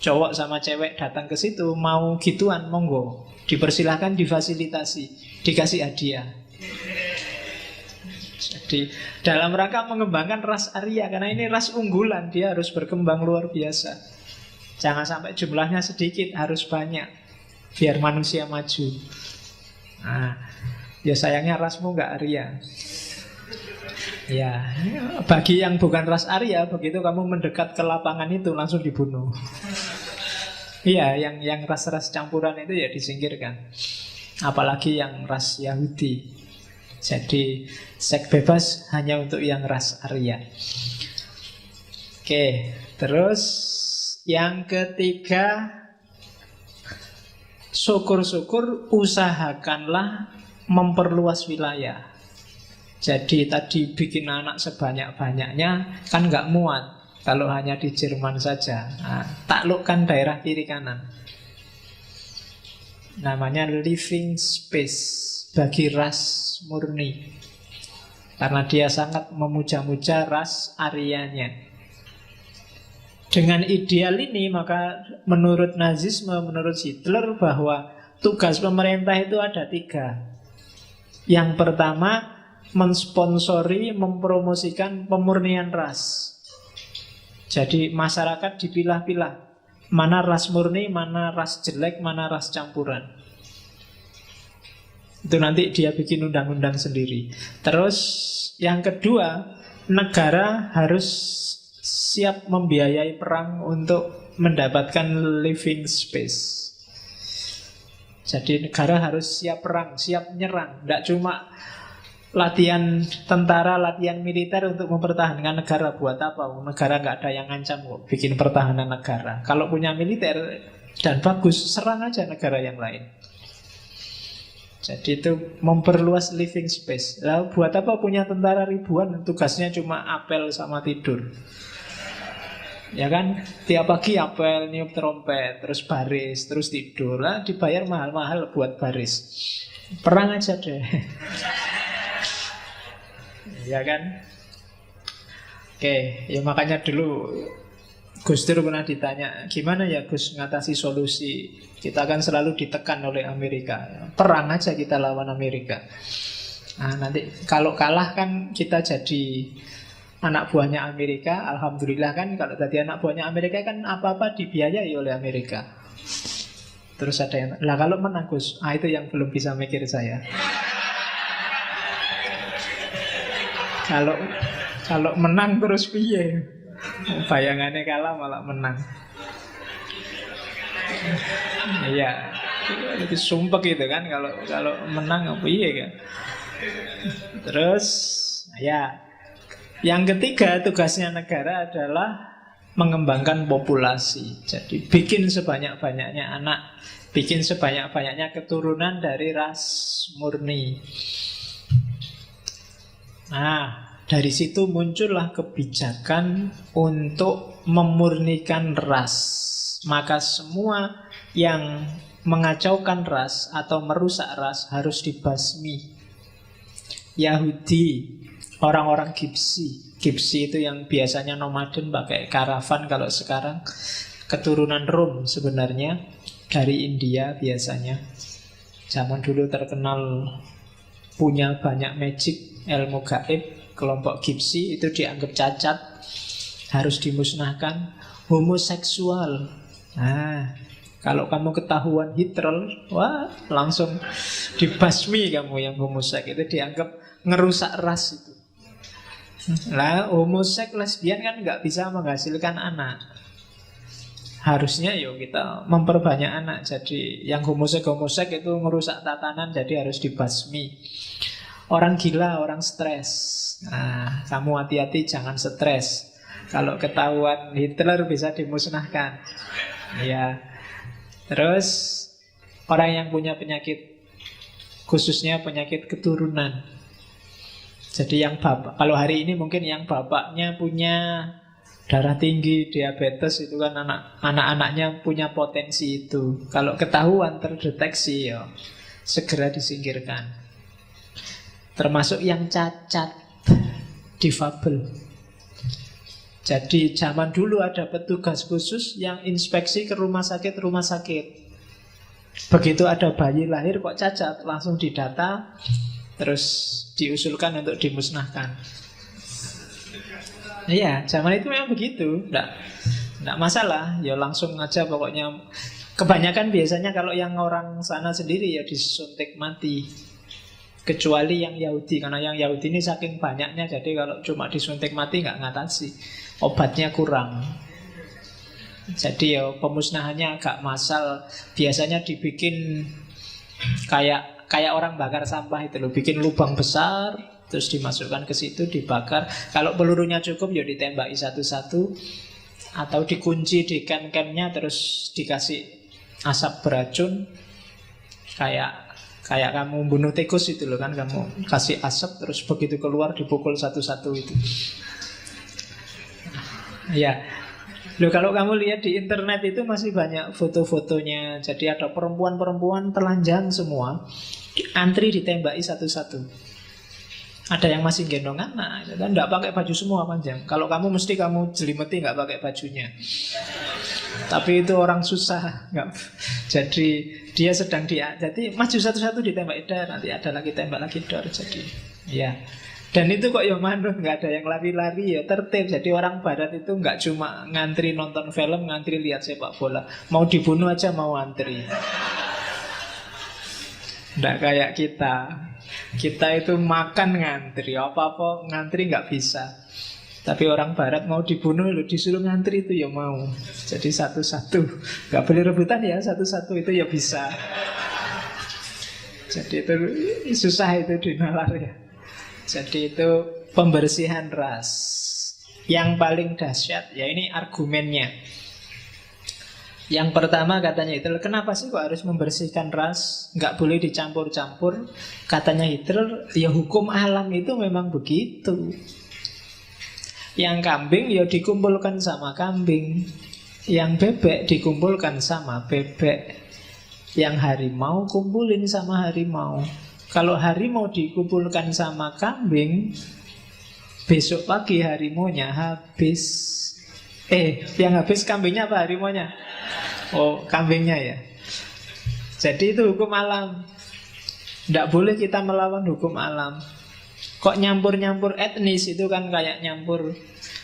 cowok sama cewek datang ke situ mau gituan, monggo, dipersilahkan, difasilitasi, dikasih hadiah. Jadi dalam rangka mengembangkan ras Arya, karena ini ras unggulan, dia harus berkembang luar biasa. Jangan sampai jumlahnya sedikit, harus banyak biar manusia maju. Nah, ya sayangnya rasmu nggak Arya. Ya, bagi yang bukan ras Arya, begitu kamu mendekat ke lapangan itu langsung dibunuh. Iya, yang ras-ras campuran itu ya disingkirkan. Apalagi yang ras Yahudi. Jadi seks bebas hanya untuk yang ras Arya. Oke, terus yang ketiga, syukur-syukur usahakanlah memperluas wilayah. Jadi tadi bikin anak sebanyak-banyaknya kan nggak muat kalau hanya di Jerman saja. Nah, taklukkan daerah kiri kanan. Namanya living space bagi ras murni, karena dia sangat memuja-muja ras Aryanya. Dengan ideal ini maka menurut Nazisme, menurut Hitler, bahwa tugas pemerintah itu ada 3. Yang pertama, mensponsori, mempromosikan pemurnian ras. Jadi masyarakat dipilah-pilah, mana ras murni, mana ras jelek, mana ras campuran. Itu nanti dia bikin undang-undang sendiri. Terus yang kedua, negara harus siap membiayai perang untuk mendapatkan living space. Jadi negara harus siap perang, siap nyerang. Tidak cuma latihan tentara, latihan militer untuk mempertahankan negara. Buat apa? Negara nggak ada yang ngancam kok bikin pertahanan negara. Kalau punya militer dan bagus, serang aja negara yang lain. Jadi itu memperluas living space. Lalu buat apa punya tentara ribuan, tugasnya cuma apel sama tidur? Ya kan, tiap pagi apel, niup trompet, terus baris, terus tidur. Lah dibayar mahal-mahal buat baris. Perang aja deh. Ya kan? Oke, ya makanya dulu Gus Dur pernah ditanya, gimana ya Gus ngatasi solusi? Kita kan selalu ditekan oleh Amerika. Perang aja kita lawan Amerika. Nah, nanti kalau kalah kan kita jadi anak buahnya Amerika. Alhamdulillah kan, kalau tadi anak buahnya Amerika kan apa-apa dibiayai oleh Amerika. Terus ada yang, lah kalau menang Gus, itu yang belum bisa mikir saya. Kalau kalau menang terus piye? Bayangannya kalah malah menang. Iya, itu sumpah gitu kan. Kalau menang apa iya kan. Terus ya, yang ketiga tugasnya negara adalah mengembangkan populasi. Jadi bikin sebanyak-banyaknya anak, bikin sebanyak-banyaknya keturunan dari ras murni. Nah, dari situ muncullah kebijakan untuk memurnikan ras. Maka semua yang mengacaukan ras atau merusak ras harus dibasmi. Yahudi, orang-orang Gipsi. Gipsi itu yang biasanya nomaden pakai karavan. Kalau sekarang keturunan Rom sebenarnya, dari India biasanya. Zaman dulu terkenal punya banyak magic, ilmu gaib. Kelompok Gipsi itu dianggap cacat, harus dimusnahkan. Homoseksual, nah, kalau kamu ketahuan Hitler, wah, langsung dibasmi kamu yang homoseks. Itu dianggap ngerusak ras itu. Lah, homoseks, lesbian kan nggak bisa menghasilkan anak. Harusnya yuk kita memperbanyak anak. Jadi yang homoseks itu ngerusak tatanan, jadi harus dibasmi. Orang gila, orang stres. Nah, kamu hati-hati jangan stres. Kalau ketahuan Hitler bisa dimusnahkan. Ya. Terus orang yang punya penyakit, khususnya penyakit keturunan. Jadi yang bapak, kalau hari ini mungkin yang bapaknya punya darah tinggi, diabetes, itu kan anak-anaknya punya potensi itu. Kalau ketahuan terdeteksi ya segera disingkirkan. Termasuk yang cacat, difabel. Jadi zaman dulu ada petugas khusus yang inspeksi ke rumah sakit. Begitu ada bayi lahir kok cacat, langsung didata, terus diusulkan untuk dimusnahkan. Iya, zaman itu memang begitu. Nggak masalah, ya langsung aja pokoknya. Kebanyakan biasanya kalau yang orang sana sendiri ya disuntik mati. Kecuali yang Yahudi, karena yang Yahudi ini saking banyaknya, jadi kalau cuma disuntik mati nggak ngatasi, obatnya kurang. Jadi ya pemusnahannya agak massal. Biasanya dibikin kayak orang bakar sampah itu loh, bikin lubang besar, terus dimasukkan ke situ, dibakar. Kalau pelurunya cukup ya ditembaki satu-satu, atau dikunci di can-cannya, terus dikasih asap beracun. Kayak kamu bunuh tikus itu loh kan, kamu kasih asap terus begitu keluar dipukul satu-satu itu. Ya, loh kalau kamu lihat di internet itu masih banyak foto-fotonya. Jadi ada perempuan-perempuan telanjang semua, antri ditembaki satu-satu. Ada yang masih gendong anak, kan nggak pakai baju semua panjang. Kalau kamu mesti kamu jelimeti nggak pakai bajunya. Tapi itu orang susah, nggak. Jadi dia sedang jadi maju satu-satu ditembak dar, nanti ada lagi tembak lagi dar. Jadi ya. Dan itu kok ya manut, nggak ada yang lari-lari, ya tertib. Jadi orang barat itu nggak cuma ngantri nonton film, ngantri lihat sepak bola. Mau dibunuh aja mau antri. Nggak kayak kita. Kita itu makan ngantri, apa-apa ngantri nggak bisa. Tapi orang barat mau dibunuh loh, disuruh ngantri itu ya mau. Jadi satu-satu, nggak boleh rebutan ya, satu-satu itu ya bisa. Jadi itu susah itu dinalar ya. Jadi itu pembersihan ras. Yang paling dahsyat ya ini argumennya. Yang pertama katanya Hitler, kenapa sih kok harus membersihkan ras? Nggak boleh dicampur-campur. Katanya Hitler, ya hukum alam itu memang begitu. Yang kambing ya dikumpulkan sama kambing, yang bebek dikumpulkan sama bebek, yang harimau kumpulin sama harimau. Kalau harimau dikumpulkan sama kambing, besok pagi harimaunya habis. Yang habis kambingnya apa harimaunya? Oh, kambingnya ya. Jadi itu hukum alam. Tidak boleh kita melawan hukum alam. Kok nyampur-nyampur etnis itu kan kayak nyampur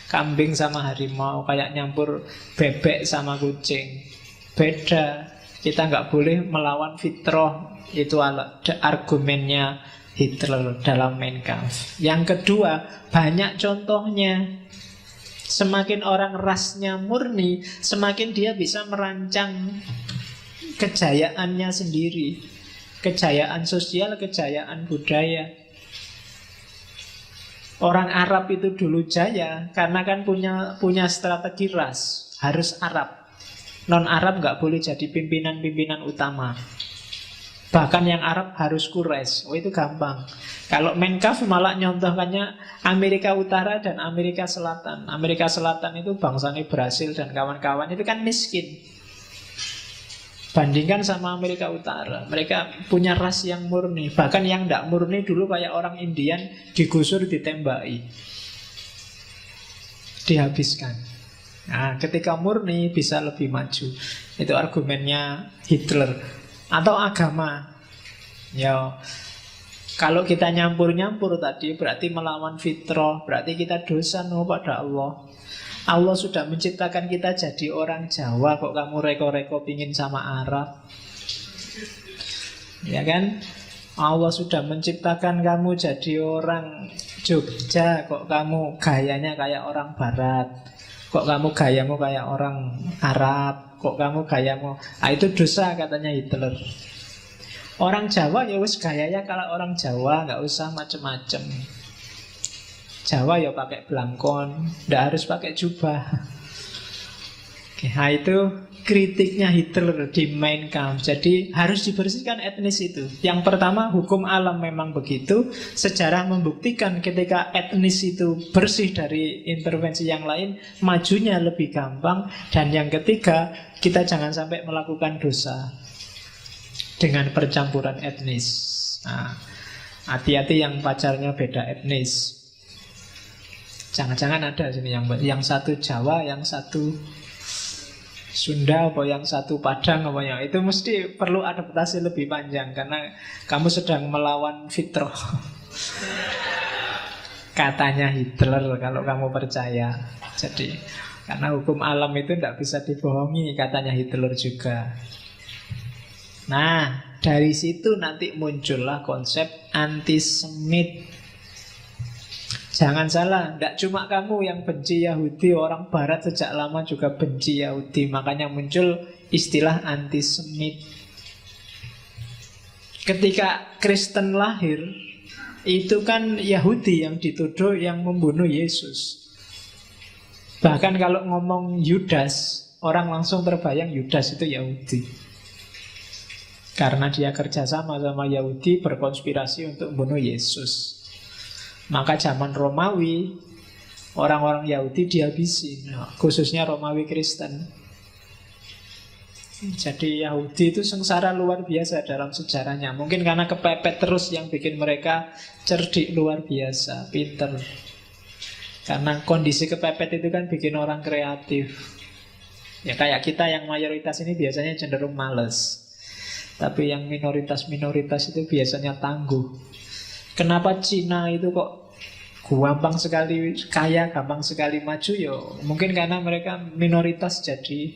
kambing sama harimau, kayak nyampur bebek sama kucing. Beda. Kita nggak boleh melawan fitrah. Itu argumennya Hitler dalam Mein Kampf. Yang kedua, banyak contohnya. Semakin orang rasnya murni, semakin dia bisa merancang kejayaannya sendiri. Kejayaan sosial, kejayaan budaya. Orang Arab itu dulu jaya karena kan punya strategi ras. Harus Arab. Non-Arab nggak boleh jadi pimpinan-pimpinan utama. Bahkan yang Arab harus Quraisy. Oh itu gampang. Kalau Mein Kampf malah nyontohkannya Amerika Utara dan Amerika Selatan. Amerika Selatan itu bangsanya Brasil dan kawan-kawan itu kan miskin. Bandingkan sama Amerika Utara. Mereka punya ras yang murni. Bahkan yang tidak murni dulu kayak orang Indian digusur, ditembaki, dihabiskan. Nah, ketika murni bisa lebih maju. Itu argumennya Hitler. Atau agama. Ya, kalau kita nyampur-nyampur tadi berarti melawan fitrah, berarti kita dosa pada Allah. Allah sudah menciptakan kita jadi orang Jawa, kok kamu reko-reko pingin sama Arab? Ya kan? Allah sudah menciptakan kamu jadi orang Jogja, kok kamu gayanya kayak orang Barat? Kok kamu gayamu kayak orang Arab? Kok kamu gayamu? Itu dosa katanya Hitler. Orang Jawa ya wis gayanya kalau orang Jawa, nggak usah macem-macem. Jawa ya pakai belangkon, nggak harus pakai jubah. Oke, nah itu kritiknya Hitler di Mein Kampf. Jadi harus dibersihkan etnis itu. Yang pertama, hukum alam memang begitu. Sejarah membuktikan ketika etnis itu bersih dari intervensi yang lain, majunya lebih gampang. Dan yang ketiga, kita jangan sampai melakukan dosa dengan percampuran etnis. Nah, hati-hati yang pacarnya beda etnis. Jangan-jangan ada sini yang satu Jawa, yang satu Sunda, apa yang satu Padang, apa yang itu mesti perlu adaptasi lebih panjang karena kamu sedang melawan fitrah. Katanya Hitler kalau kamu percaya. Jadi karena hukum alam itu tidak bisa dibohongi, katanya Hitler juga. Nah, dari situ nanti muncullah konsep antisemit. Jangan salah, tidak cuma kamu yang benci Yahudi, orang Barat sejak lama juga benci Yahudi. Makanya muncul istilah antisemit. Ketika Kristen lahir, itu kan Yahudi yang dituduh yang membunuh Yesus. Bahkan kalau ngomong Yudas, orang langsung terbayang Yudas itu Yahudi. Karena dia kerjasama sama Yahudi berkonspirasi untuk membunuh Yesus. Maka zaman Romawi, orang-orang Yahudi dihabisin, khususnya Romawi Kristen. Jadi Yahudi itu sengsara luar biasa dalam sejarahnya. Mungkin karena kepepet terus yang bikin mereka cerdik luar biasa, pinter. Karena kondisi kepepet itu kan bikin orang kreatif. Ya kayak kita yang mayoritas ini biasanya cenderung males. Tapi yang minoritas-minoritas itu biasanya tangguh. Kenapa Cina itu kok gampang sekali kaya, gampang sekali maju? Yo, mungkin karena mereka minoritas jadi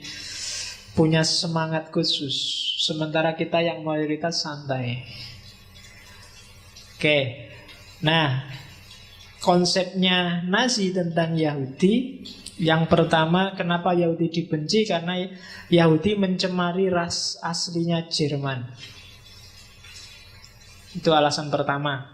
punya semangat khusus. Sementara kita yang mayoritas santai. Oke. Nah, konsepnya Nazi tentang Yahudi, yang pertama, kenapa Yahudi dibenci? Karena Yahudi mencemari ras aslinya Jerman. Itu alasan pertama.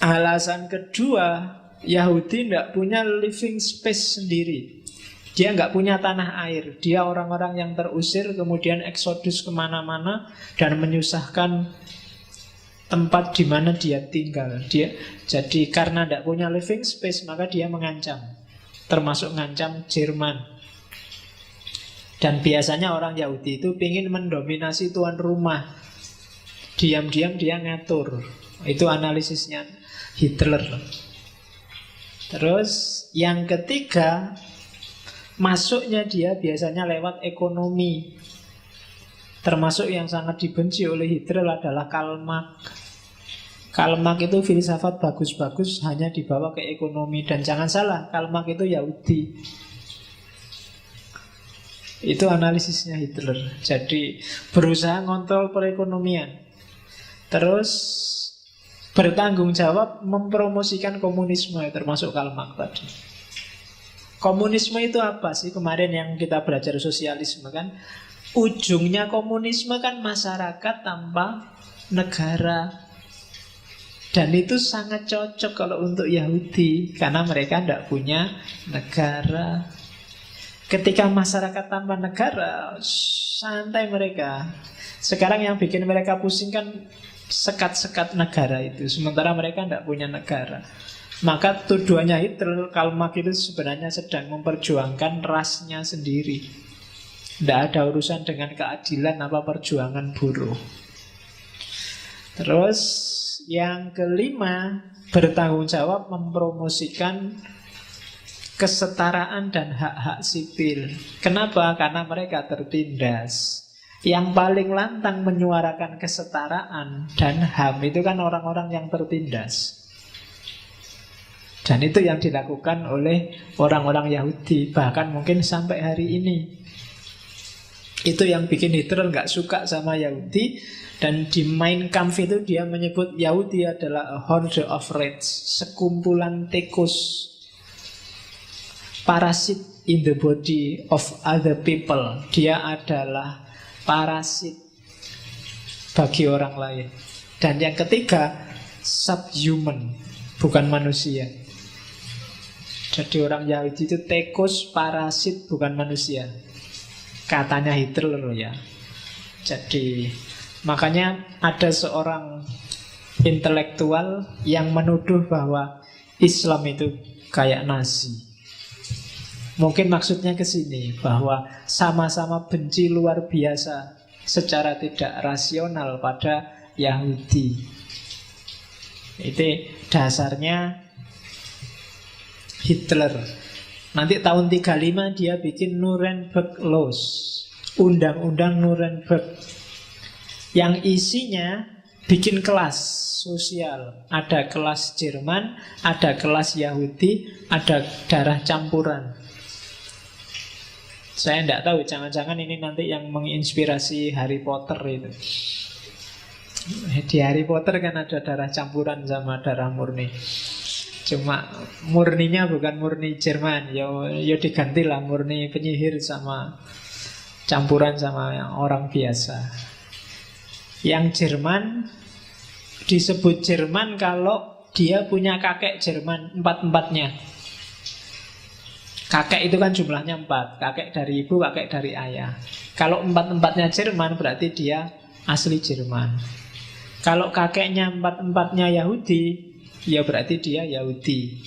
Alasan kedua, Yahudi tidak punya living space sendiri. Dia nggak punya tanah air. Dia orang-orang yang terusir, kemudian eksodus kemana-mana dan menyusahkan tempat di mana dia tinggal. Jadi karena tidak punya living space, maka dia mengancam, termasuk mengancam Jerman. Dan biasanya orang Yahudi itu ingin mendominasi tuan rumah. Diam-diam dia ngatur. Itu analisisnya Hitler. Terus yang ketiga, masuknya dia biasanya lewat ekonomi. Termasuk yang sangat dibenci oleh Hitler adalah Karl Marx. Karl Marx itu filsafat bagus-bagus hanya dibawa ke ekonomi. Dan jangan salah, Karl Marx itu Yahudi. Itu analisisnya Hitler. Jadi berusaha ngontrol perekonomian, terus bertanggung jawab mempromosikan komunisme, termasuk Karl Marx tadi. Komunisme itu apa sih? Kemarin yang kita belajar sosialisme kan, ujungnya komunisme kan masyarakat tanpa negara. Dan itu sangat cocok kalau untuk Yahudi, karena mereka tidak punya negara. Ketika masyarakat tanpa negara, santai mereka. Sekarang yang bikin mereka pusing kan sekat-sekat negara itu, sementara mereka tidak punya negara. Maka tuduhannya Hitler, Karl Marx itu sebenarnya sedang memperjuangkan rasnya sendiri. Tidak ada urusan dengan keadilan apa perjuangan buruh. Terus yang kelima, bertanggung jawab mempromosikan kesetaraan dan hak-hak sipil. Kenapa? Karena mereka tertindas. Yang paling lantang menyuarakan kesetaraan dan HAM itu kan orang-orang yang tertindas. Dan itu yang dilakukan oleh orang-orang Yahudi, bahkan mungkin sampai hari ini. Itu yang bikin Hitler nggak suka sama Yahudi. Dan di Mein Kampf itu dia menyebut Yahudi adalah a horde of rats, sekumpulan tikus, parasit in the body of other people. Dia adalah parasit bagi orang lain. Dan yang ketiga, subhuman, bukan manusia. Jadi orang Yahudi itu tikus, parasit, bukan manusia. Katanya Hitler ya. Jadi makanya ada seorang intelektual yang menuduh bahwa Islam itu kayak Nazi. Mungkin maksudnya ke sini, bahwa sama-sama benci luar biasa secara tidak rasional pada Yahudi. Itu dasarnya Hitler. Nanti tahun 35 dia bikin Nuremberg Laws, Undang-Undang Nuremberg, yang isinya bikin kelas sosial. Ada kelas Jerman, ada kelas Yahudi, ada darah campuran. Saya tidak tahu, jangan-jangan ini nanti yang menginspirasi Harry Potter itu. Di Harry Potter kan ada darah campuran sama darah murni. Cuma murninya bukan murni Jerman, ya digantilah murni penyihir sama campuran sama yang orang biasa. Yang Jerman disebut Jerman kalau dia punya kakek Jerman empat-empatnya. Kakek itu kan jumlahnya 4, kakek dari ibu, kakek dari ayah. Kalau empat-empatnya Jerman berarti dia asli Jerman. Kalau kakeknya empat-empatnya Yahudi, ya berarti dia Yahudi.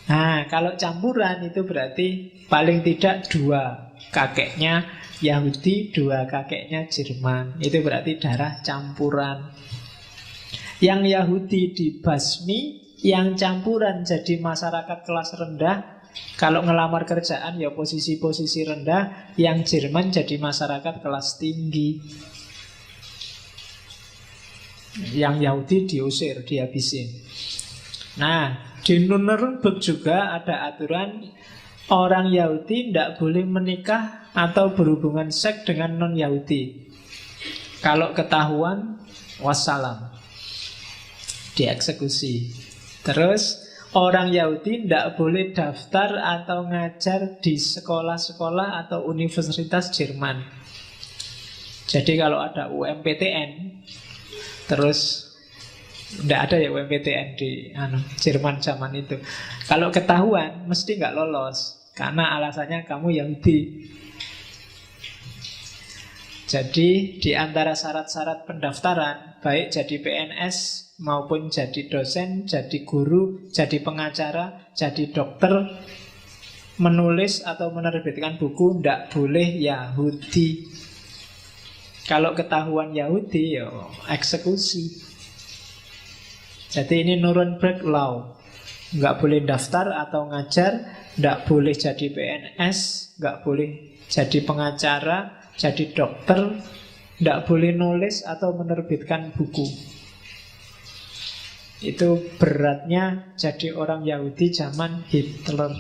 Nah, kalau campuran itu berarti paling tidak 2 kakeknya Yahudi, 2 kakeknya Jerman. Itu berarti darah campuran. Yang Yahudi dibasmi, yang campuran jadi masyarakat kelas rendah. Kalau ngelamar kerjaan ya posisi-posisi rendah. Yang Jerman jadi masyarakat kelas tinggi. Yang Yahudi diusir, dihabisin. Nah, di Nuremberg juga ada aturan orang Yahudi tidak boleh menikah atau berhubungan seks dengan non-Yahudi. Kalau ketahuan, wassalam, dieksekusi. Terus orang Yahudi tidak boleh daftar atau ngajar di sekolah-sekolah atau universitas Jerman. Jadi kalau ada UMPTN, terus tidak ada ya UMPTN di Jerman zaman itu, kalau ketahuan mesti nggak lolos, karena alasannya kamu Yahudi. Jadi di antara syarat-syarat pendaftaran, baik jadi PNS maupun jadi dosen, jadi guru, jadi pengacara, jadi dokter, menulis atau menerbitkan buku, tidak boleh Yahudi. Kalau ketahuan Yahudi, ya eksekusi. Jadi ini Nuremberg Law. Nggak boleh daftar atau ngajar, nggak boleh jadi PNS, nggak boleh jadi pengacara, jadi dokter, nggak boleh nulis atau menerbitkan buku. Itu beratnya jadi orang Yahudi zaman Hitler.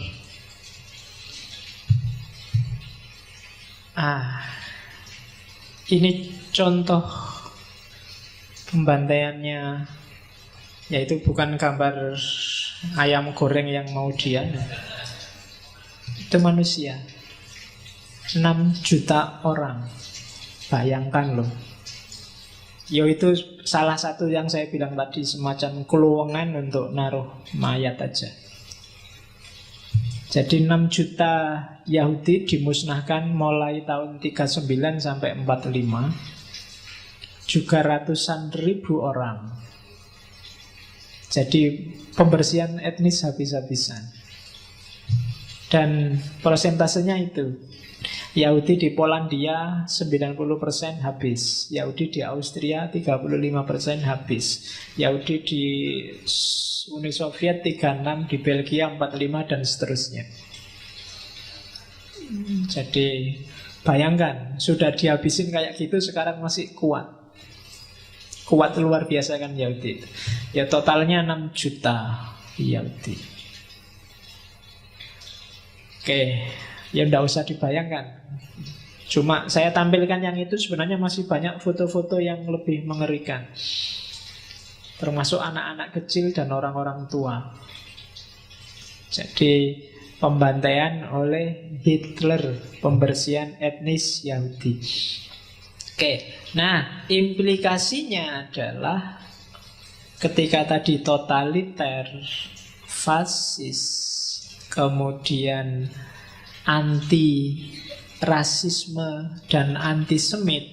Ah, ini contoh pembantaiannya, yaitu bukan gambar ayam goreng yang mau dia. Itu manusia 6 juta orang. Bayangkan loh. Ya itu salah satu yang saya bilang tadi, semacam keluwengan untuk naruh mayat aja. Jadi 6 juta Yahudi dimusnahkan mulai tahun 39 sampai 45. Juga ratusan ribu orang. Jadi pembersihan etnis habis-habisan. Dan persentasenya itu, Yahudi di Polandia 90% habis, Yahudi di Austria 35% habis, Yahudi di Uni Soviet 36, di Belgia 45, dan seterusnya. Jadi bayangkan, sudah dihabisin kayak gitu, sekarang masih kuat. Kuat luar biasa kan Yahudi. Ya totalnya 6 juta Yahudi. Oke, ya nggak usah dibayangkan. Cuma saya tampilkan yang itu, sebenarnya masih banyak foto-foto yang lebih mengerikan. Termasuk anak-anak kecil dan orang-orang tua. Jadi pembantaian oleh Hitler, pembersihan etnis Yahudi. Oke, nah implikasinya adalah ketika tadi totaliter, fasis, kemudian anti rasisme dan antisemit,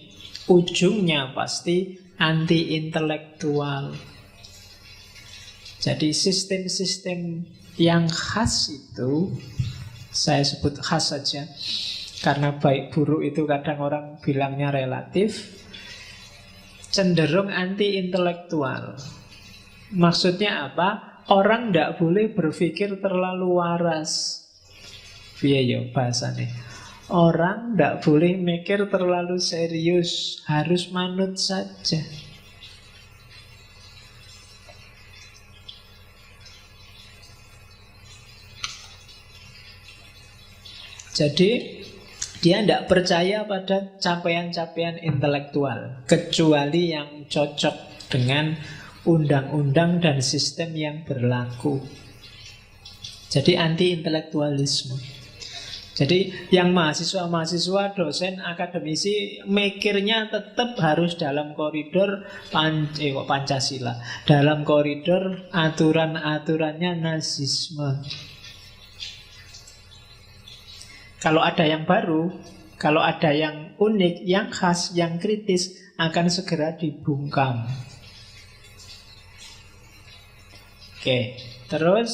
ujungnya pasti anti intelektual. Jadi sistem-sistem yang khas itu, saya sebut khas saja, karena baik buruk itu kadang orang bilangnya relatif, cenderung anti intelektual. Maksudnya apa? Orang tidak boleh berpikir terlalu waras. Iya bahasanya. Orang tidak boleh mikir terlalu serius, harus manut saja. Jadi dia tidak percaya pada capaian-capaian intelektual, kecuali yang cocok dengan undang-undang dan sistem yang berlaku. Jadi anti-intelektualisme. Jadi yang mahasiswa-mahasiswa, dosen, akademisi mikirnya tetap harus dalam koridor Pancasila, dalam koridor aturan-aturannya Nazisme. Kalau ada yang baru, kalau ada yang unik, yang khas, yang kritis, akan segera dibungkam. Oke, terus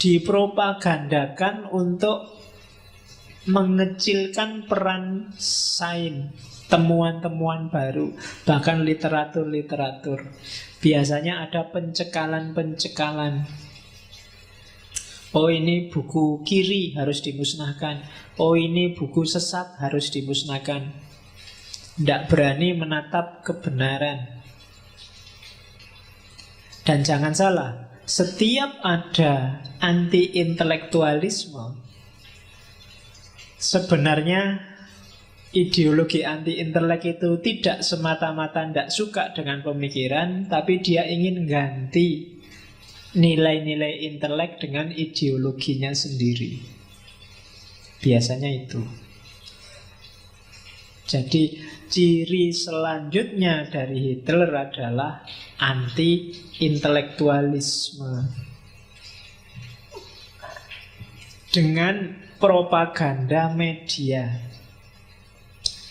dipropagandakan untuk mengecilkan peran sains, temuan-temuan baru, bahkan literatur-literatur. Biasanya ada pencekalan-pencekalan. Oh ini buku kiri harus dimusnahkan. Oh ini buku sesat harus dimusnahkan. Tidak berani menatap kebenaran. Dan jangan salah, setiap ada anti-intelektualisme, sebenarnya ideologi anti-intelek itu tidak semata-mata tidak suka dengan pemikiran, tapi dia ingin ganti nilai-nilai intelek dengan ideologinya sendiri. Biasanya itu. Jadi ciri selanjutnya dari Hitler adalah anti-intelektualisme dengan propaganda media.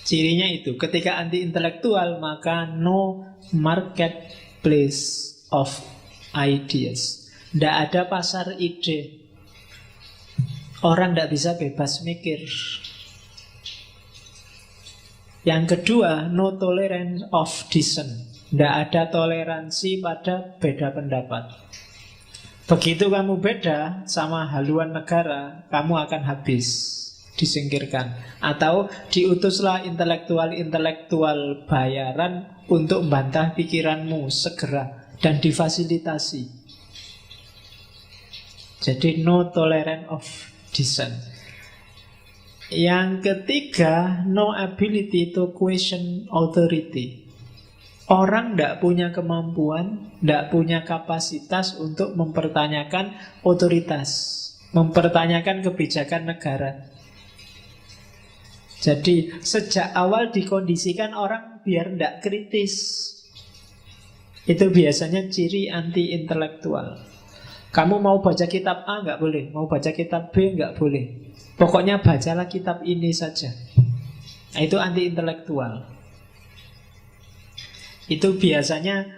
Cirinya itu, ketika anti-intelektual maka no marketplace of ideas. Tidak ada pasar ide. Orang tidak bisa bebas mikir. Yang kedua, no tolerance of dissent. Tidak ada toleransi pada beda pendapat. Begitu kamu beda sama haluan negara, kamu akan habis, disingkirkan. Atau diutuslah intelektual-intelektual bayaran untuk membantah pikiranmu segera dan difasilitasi. Jadi no tolerance of dissent. Yang ketiga, no ability to question authority. Orang tidak punya kemampuan, tidak punya kapasitas untuk mempertanyakan otoritas, mempertanyakan kebijakan negara. Jadi sejak awal dikondisikan orang biar tidak kritis. Itu biasanya ciri anti-intelektual. Kamu mau baca kitab A nggak boleh, mau baca kitab B nggak boleh. Pokoknya bacalah kitab ini saja. Nah, itu anti-intelektual. Itu biasanya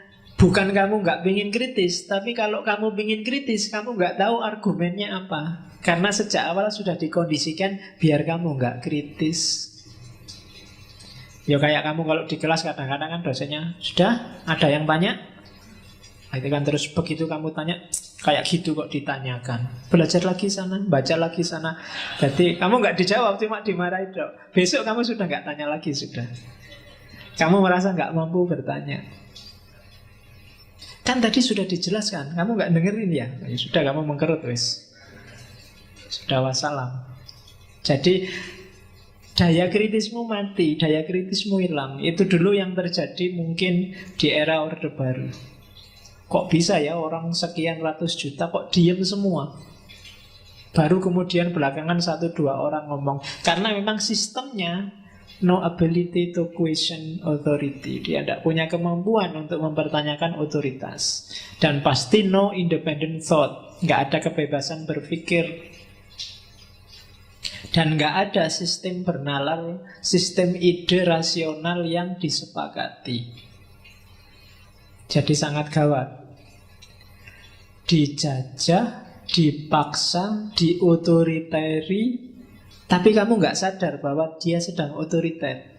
bukan kamu nggak ingin kritis, tapi kalau kamu ingin kritis, kamu nggak tahu argumennya apa. Karena sejak awal sudah dikondisikan biar kamu nggak kritis. Ya kayak kamu kalau di kelas kadang-kadang kan dosennya, sudah ada yang tanya? Nah, itu kan terus begitu kamu tanya, kayak gitu kok ditanyakan. Belajar lagi sana, baca lagi sana. Jadi kamu nggak dijawab, cuma dimarahin dong. Besok kamu sudah nggak tanya lagi sudah. Kamu merasa nggak mampu bertanya. Kan tadi sudah dijelaskan, kamu nggak dengerin ya? Ya sudah, kamu mengkerut wis. Sudah wassalam. Jadi daya kritismu mati, daya kritismu hilang. Itu dulu yang terjadi mungkin di era Orde Baru. Kok bisa ya orang sekian ratus juta kok diem semua? Baru kemudian belakangan 1-2 orang ngomong. Karena memang sistemnya no ability to question authority. Dia tidak punya kemampuan untuk mempertanyakan otoritas. Dan pasti no independent thought. Nggak ada kebebasan berpikir. Dan nggak ada sistem bernalar, sistem ide rasional yang disepakati. Jadi sangat gawat. Dijajah, dipaksa, diotoriteri, tapi kamu nggak sadar bahwa dia sedang otoriter.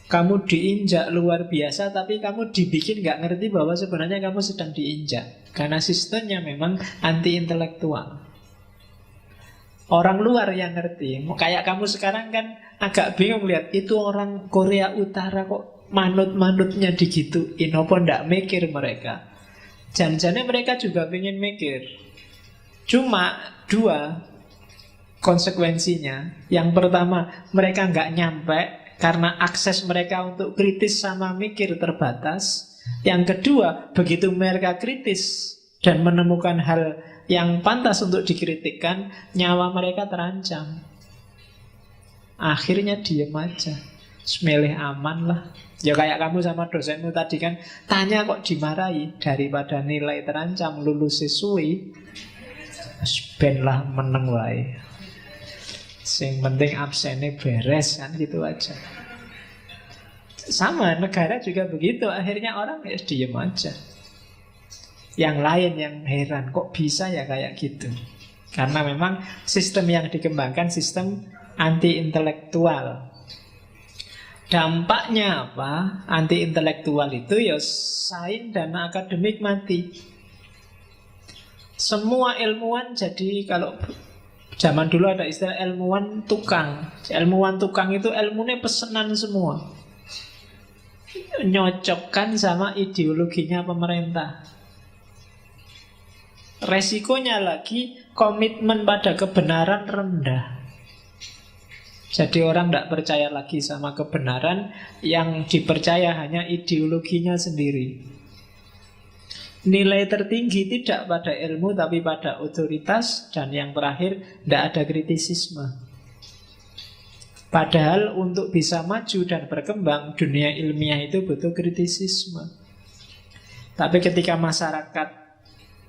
Kamu diinjak luar biasa, tapi kamu dibikin nggak ngerti bahwa sebenarnya kamu sedang diinjak. Karena sistemnya memang anti-intelektual. Orang luar yang ngerti. Kayak kamu sekarang kan agak bingung lihat, itu orang Korea Utara kok manut-manutnya digituin, apa ndak mikir mereka. Jangan-jangan mereka juga pengen mikir. Cuma 2 konsekuensinya. Yang pertama, mereka nggak nyampe karena akses mereka untuk kritis sama mikir terbatas. Yang kedua, begitu mereka kritis dan menemukan hal yang pantas untuk dikritikkan, nyawa mereka terancam. Akhirnya diem aja, semelih aman lah. Ya kayak kamu sama dosenmu tadi kan, tanya kok dimarahi. Daripada nilai terancam, lulus sesuai, ben lah meneng wae. Sing penting absennya beres kan, gitu aja. Sama negara juga begitu. Akhirnya orang ya diem aja. Yang lain yang heran, kok bisa ya kayak gitu. Karena memang sistem yang dikembangkan sistem anti-intelektual. Dampaknya apa? Anti-intelektual itu ya sains dan akademik mati. Semua ilmuwan jadi, kalau zaman dulu ada istilah ilmuwan tukang. Ilmuwan tukang itu ilmunya pesenan semua. Nyocokkan sama ideologinya pemerintah. Resikonya lagi, komitmen pada kebenaran rendah. Jadi orang tidak percaya lagi sama kebenaran, yang dipercaya hanya ideologinya sendiri. Nilai tertinggi tidak pada ilmu tapi pada otoritas. Dan yang terakhir, tidak ada kritisisme. Padahal untuk bisa maju dan berkembang, dunia ilmiah itu butuh kritisisme. Tapi ketika masyarakat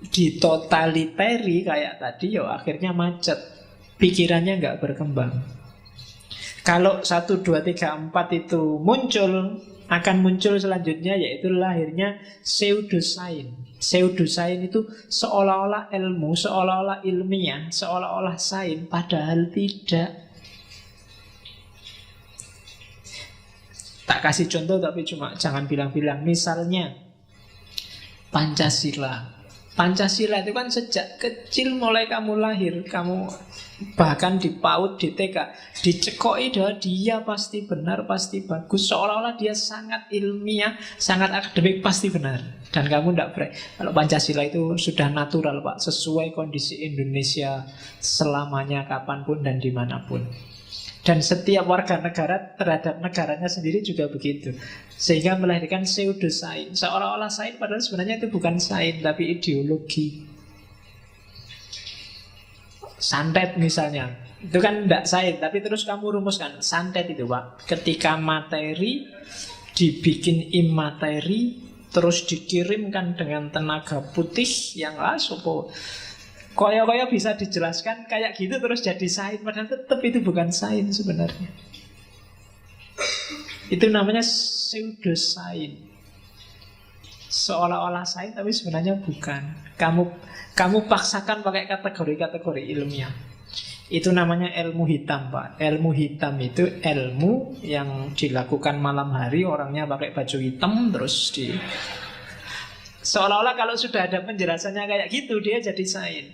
ditotaliteri kayak tadi, ya akhirnya macet. Pikirannya nggak berkembang. Kalau 1, 2, 3, 4 itu muncul, akan muncul selanjutnya yaitu lahirnya pseudosains. Pseudosains itu seolah-olah ilmu, seolah-olah ilmiah, seolah-olah sains, padahal tidak. Tak kasih contoh tapi cuma jangan bilang-bilang. Misalnya Pancasila. Pancasila itu kan sejak kecil mulai kamu lahir, kamu bahkan di PAUD, di TK, dicekoi bahwa dia pasti benar, pasti bagus. Seolah-olah dia sangat ilmiah, sangat akademik, pasti benar. Dan kamu tidak berani. Kalau Pancasila itu sudah natural Pak, sesuai kondisi Indonesia selamanya, kapanpun dan dimanapun. Dan setiap warga negara terhadap negaranya sendiri juga begitu. Sehingga melahirkan pseudosains. Seolah-olah sains padahal sebenarnya itu bukan sains, tapi ideologi. Santet misalnya, itu kan tidak sains, tapi terus kamu rumuskan. Santet itu Pak, ketika materi dibikin imateri, terus dikirimkan dengan tenaga putih yang sopo koyo-koyo bisa dijelaskan kayak gitu terus jadi sains, padahal tetap itu bukan sains sebenarnya. Itu namanya pseudosains. Seolah-olah sains tapi sebenarnya bukan. Kamu paksakan pakai kategori-kategori ilmiah. Itu namanya ilmu hitam, Pak. Ilmu hitam itu ilmu yang dilakukan malam hari, orangnya pakai baju hitam terus seolah-olah kalau sudah ada penjelasannya kayak gitu dia jadi sains.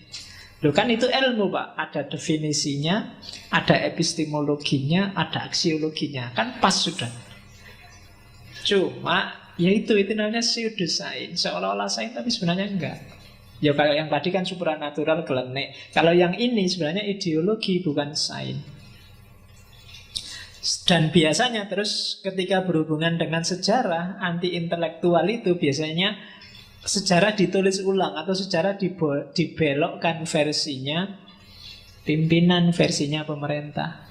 Loh kan itu ilmu Pak. Ada definisinya, ada epistemologinya, ada aksiologinya. Kan pas sudah. Cuma ya itu namanya pseudosains. Seolah-olah sains tapi sebenarnya enggak. Ya kalau yang tadi kan supranatural gelenek. Kalau yang ini sebenarnya ideologi bukan sains. Dan biasanya terus ketika berhubungan dengan sejarah, anti intelektual itu biasanya sejarah ditulis ulang atau sejarah dibelokkan versinya pimpinan, versinya pemerintah.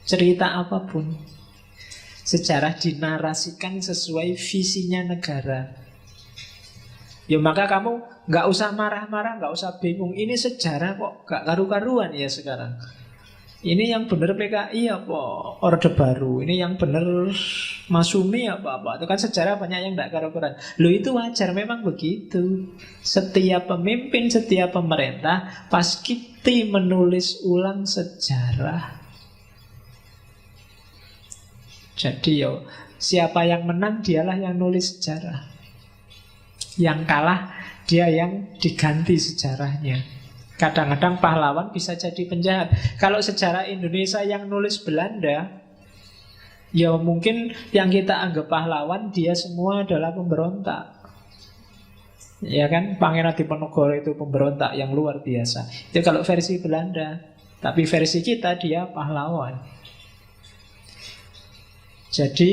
Cerita apapun, sejarah dinarasikan sesuai visinya negara. Ya maka kamu gak usah marah-marah, gak usah bingung. Ini sejarah kok gak karu-karuan ya sekarang. Ini yang benar PKI apa Orde Baru, ini yang benar Masumi apa-apa. Itu kan sejarah banyak yang tidak karu-karuan. Loh itu wajar, memang begitu. Setiap pemimpin, setiap pemerintah pasti menulis ulang sejarah. Jadi siapa yang menang dialah yang nulis sejarah. Yang kalah dia yang diganti sejarahnya. Kadang-kadang pahlawan bisa jadi penjahat. Kalau sejarah Indonesia yang nulis Belanda, ya mungkin yang kita anggap pahlawan dia semua adalah pemberontak. Ya kan, Pangeran Diponegoro itu pemberontak yang luar biasa. Itu kalau versi Belanda. Tapi versi kita dia pahlawan. Jadi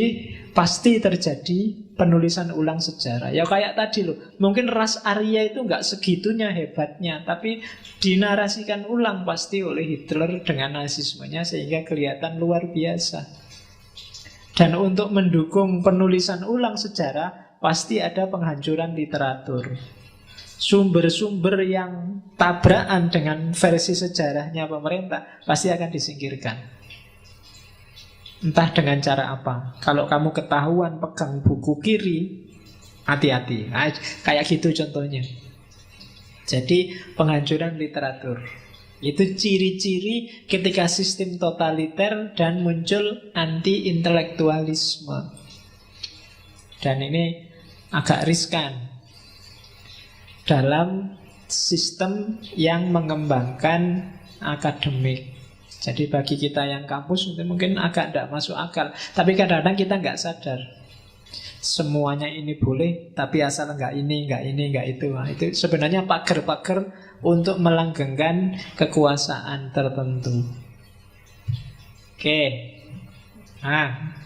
pasti terjadi penulisan ulang sejarah. Ya kayak tadi loh, mungkin ras Arya itu nggak segitunya hebatnya, tapi dinarasikan ulang pasti oleh Hitler dengan nasismenya sehingga kelihatan luar biasa. Dan untuk mendukung penulisan ulang sejarah pasti ada penghancuran literatur. Sumber-sumber yang tabrakan dengan versi sejarahnya pemerintah pasti akan disingkirkan. Entah dengan cara apa. Kalau kamu ketahuan pegang buku kiri, hati-hati. Nah, kayak gitu contohnya. Jadi penghancuran literatur itu ciri-ciri ketika sistem totaliter dan muncul anti-intelektualisme. Dan ini agak riskan dalam sistem yang mengembangkan akademik. Jadi bagi kita yang kampus itu mungkin agak tidak masuk akal. Tapi kadang-kadang kita nggak sadar. Semuanya ini boleh, tapi asal nggak ini, nggak itu. Nah, itu sebenarnya pagar-pagar untuk melanggengkan kekuasaan tertentu. Oke. Nah,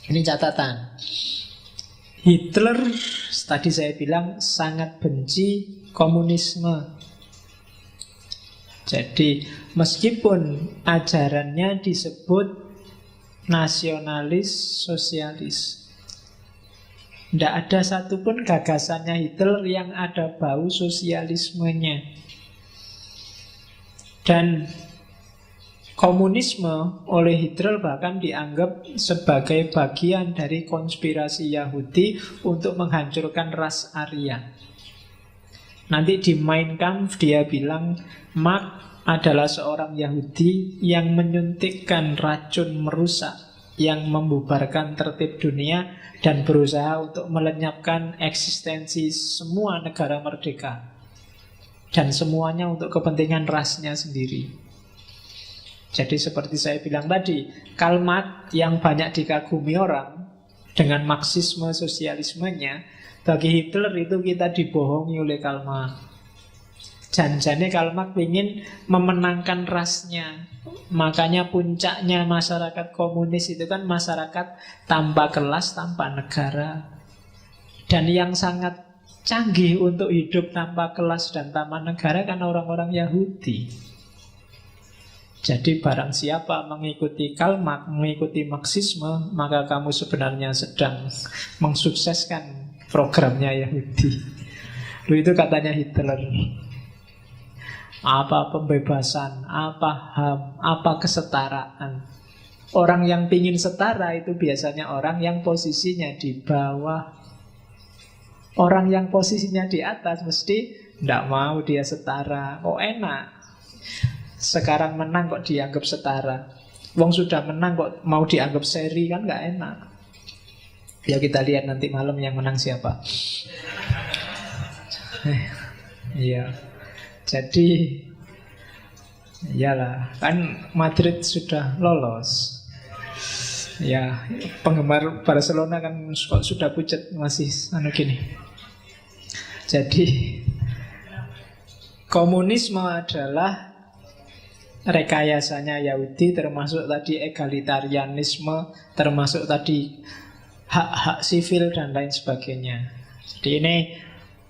ini catatan. Hitler tadi saya bilang sangat benci komunisme. Jadi meskipun ajarannya disebut nasionalis sosialis, tidak ada satupun gagasannya Hitler yang ada bau sosialismenya. Dan komunisme oleh Hitler bahkan dianggap sebagai bagian dari konspirasi Yahudi untuk menghancurkan ras Arya. Nanti di Mein Kampf dia bilang Marx adalah seorang Yahudi yang menyuntikkan racun merusak, yang membubarkan tertib dunia dan berusaha untuk melenyapkan eksistensi semua negara merdeka. Dan semuanya untuk kepentingan rasnya sendiri. Jadi seperti saya bilang tadi, Karl Marx yang banyak dikagumi orang dengan Marxisme sosialismenya, bagi Hitler itu kita dibohongi oleh Karl Marx. Janjane Karl Marx ingin memenangkan rasnya. Makanya puncaknya masyarakat komunis itu kan masyarakat tanpa kelas, tanpa negara. Dan yang sangat canggih untuk hidup tanpa kelas dan tanpa negara kan orang-orang Yahudi. Jadi barang siapa mengikuti Karl Marx, mengikuti Marxisme, maka kamu sebenarnya sedang mensukseskan programnya Yahudi. Itu katanya Hitler. Apa pembebasan, apa HAM, apa kesetaraan. Orang yang pingin setara itu biasanya orang yang posisinya di bawah. Orang yang posisinya di atas mesti tidak mau dia setara. Kok enak sekarang menang kok dianggap setara. Wong sudah menang kok mau dianggap seri, kan gak enak. Ya kita lihat nanti malam yang menang siapa. Iya. Jadi iyalah, kan Madrid sudah lolos. Ya, penggemar Barcelona kan kok sudah pucat masih gini. Jadi komunisme adalah rekayasanya Yahudi, termasuk tadi egalitarianisme, termasuk tadi hak-hak sivil dan lain sebagainya. Jadi ini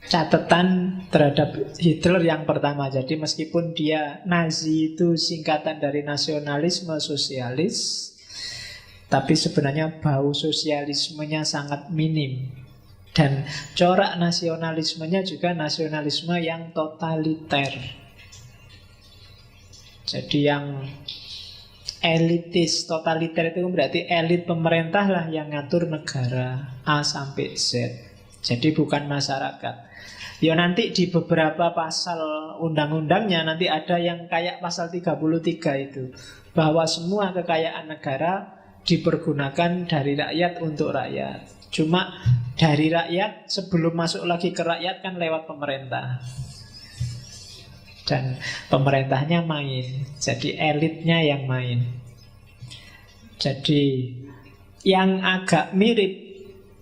catatan terhadap Hitler yang pertama. Jadi meskipun dia Nazi itu singkatan dari nasionalisme sosialis, tapi sebenarnya bau sosialismenya sangat minim. Dan corak nasionalismenya juga nasionalisme yang totaliter. Jadi yang elitis, totaliter itu berarti elit pemerintah lah yang ngatur negara A sampai Z. Jadi bukan masyarakat. Ya nanti di beberapa pasal undang-undangnya nanti ada yang kayak pasal 33 itu, bahwa semua kekayaan negara dipergunakan dari rakyat untuk rakyat. Cuma dari rakyat sebelum masuk lagi ke rakyat kan lewat pemerintah. Dan pemerintahnya main. Jadi elitnya yang main. Jadi yang agak mirip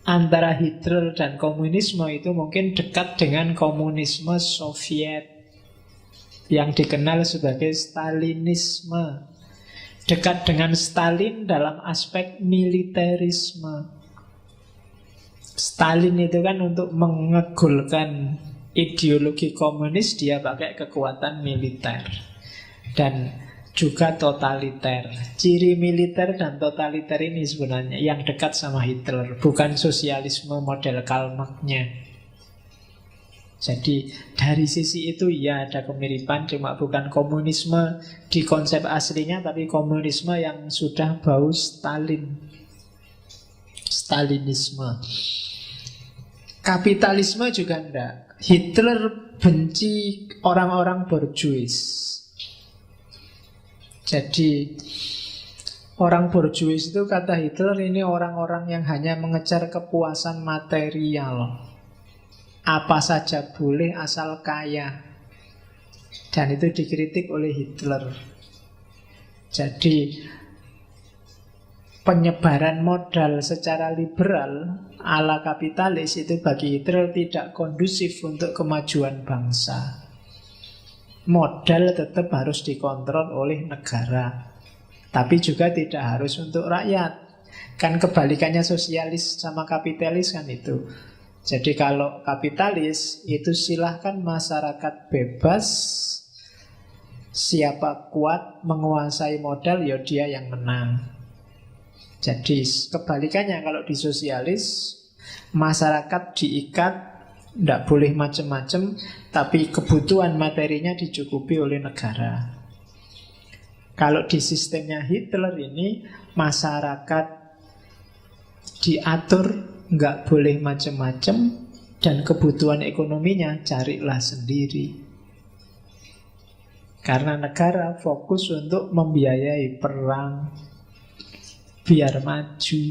antara Hitler dan komunisme itu mungkin dekat dengan komunisme Soviet yang dikenal sebagai Stalinisme. Dekat dengan Stalin dalam aspek militerisme. Stalin itu kan untuk mengegulkan ideologi komunis, dia pakai kekuatan militer dan juga totaliter. Ciri militer dan totaliter ini sebenarnya yang dekat sama Hitler, bukan sosialisme model Karl Marx-nya. Jadi dari sisi itu ya ada kemiripan, cuma bukan komunisme di konsep aslinya, tapi komunisme yang sudah bau Stalin. Stalinisme. Kapitalisme juga enggak. Hitler benci orang-orang borjuis. Jadi orang borjuis itu kata Hitler ini orang-orang yang hanya mengejar kepuasan material. Apa saja boleh asal kaya. Dan itu dikritik oleh Hitler. Jadi penyebaran modal secara liberal ala kapitalis itu bagi Hitler tidak kondusif untuk kemajuan bangsa. Modal tetap harus dikontrol oleh negara, tapi juga tidak harus untuk rakyat. Kan kebalikannya sosialis sama kapitalis kan itu. Jadi kalau kapitalis itu silahkan masyarakat bebas, siapa kuat menguasai modal ya dia yang menang. Jadi kebalikannya kalau di sosialis, masyarakat diikat, tidak boleh macam-macam, tapi kebutuhan materinya dicukupi oleh negara. Kalau di sistemnya Hitler ini, masyarakat diatur, nggak boleh macam-macam, dan kebutuhan ekonominya carilah sendiri. Karena negara fokus untuk membiayai perang, biar maju.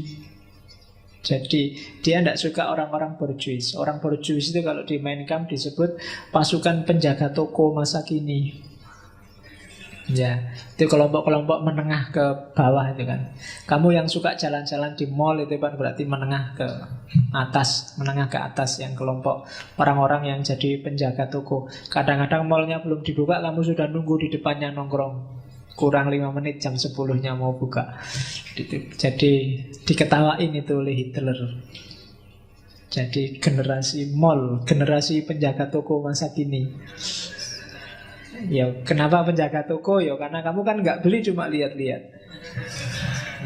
Jadi dia tidak suka orang-orang borjuis. Orang borjuis itu kalau di Mein Kampf disebut pasukan penjaga toko masa kini. Ya, itu kelompok-kelompok menengah ke bawah itu kan. Kamu yang suka jalan-jalan di mall itu kan berarti menengah ke atas, menengah ke atas, yang kelompok orang-orang yang jadi penjaga toko. Kadang-kadang mallnya belum dibuka, kamu sudah nunggu di depannya nongkrong. Kurang 5 menit, jam 10-nya mau buka. Jadi diketawain itu oleh Hitler. Jadi generasi mall, generasi penjaga toko masa kini. Ya, kenapa penjaga toko? Ya karena kamu kan nggak beli, cuma lihat-lihat.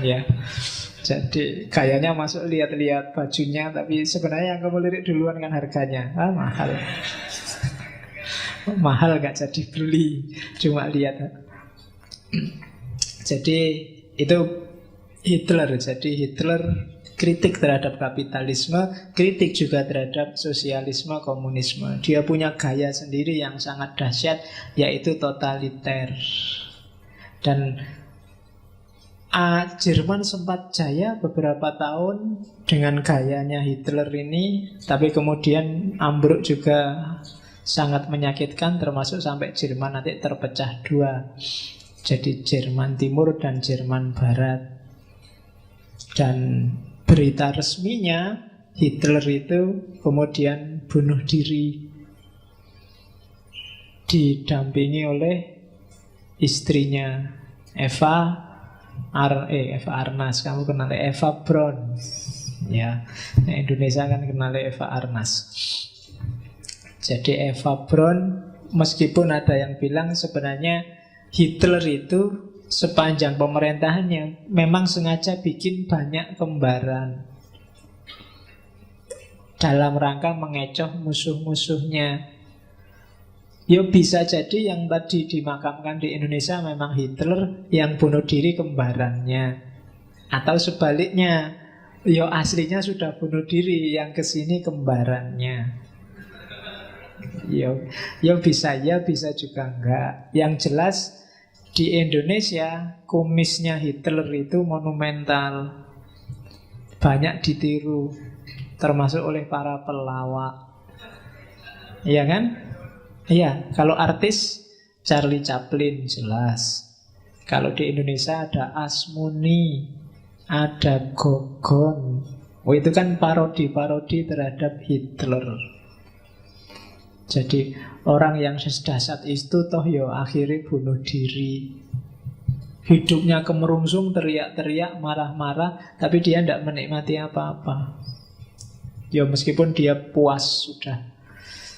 Ya, jadi kayaknya masuk lihat-lihat bajunya, tapi sebenarnya yang kamu lirik duluan kan harganya. Mahal. Mahal nggak jadi beli, cuma lihat. Jadi itu Hitler. Jadi Hitler kritik terhadap kapitalisme, kritik juga terhadap sosialisme, komunisme. Dia punya gaya sendiri yang sangat dahsyat, yaitu totaliter. Dan Jerman sempat jaya beberapa tahun dengan gayanya Hitler ini, tapi kemudian ambruk juga sangat menyakitkan, termasuk sampai Jerman nanti terpecah dua. Jadi Jerman Timur dan Jerman Barat. Dan berita resminya Hitler itu kemudian bunuh diri, didampingi oleh istrinya Eva Arnas. Kamu kenal Eva Braun ya? Nah, Indonesia kan kenal Eva Arnas. Jadi Eva Braun, meskipun ada yang bilang sebenarnya Hitler itu sepanjang pemerintahannya memang sengaja bikin banyak kembaran dalam rangka mengecoh musuh-musuhnya. Ya bisa jadi yang tadi dimakamkan di Indonesia memang Hitler, yang bunuh diri kembarannya. Atau sebaliknya, ya aslinya sudah bunuh diri, yang kesini kembarannya. Ya bisa ya, bisa juga enggak. Yang jelas di Indonesia kumisnya Hitler itu monumental, banyak ditiru, termasuk oleh para pelawak. Iya kan? Iya, kalau artis Charlie Chaplin jelas. Kalau di Indonesia ada Asmuni, ada Gogon. Oh, itu kan parodi-parodi terhadap Hitler. Jadi orang yang sedahsyat itu toh ya akhirnya bunuh diri. Hidupnya kemerungsung, teriak-teriak, marah-marah, tapi dia tidak menikmati apa-apa. Ya meskipun dia puas sudah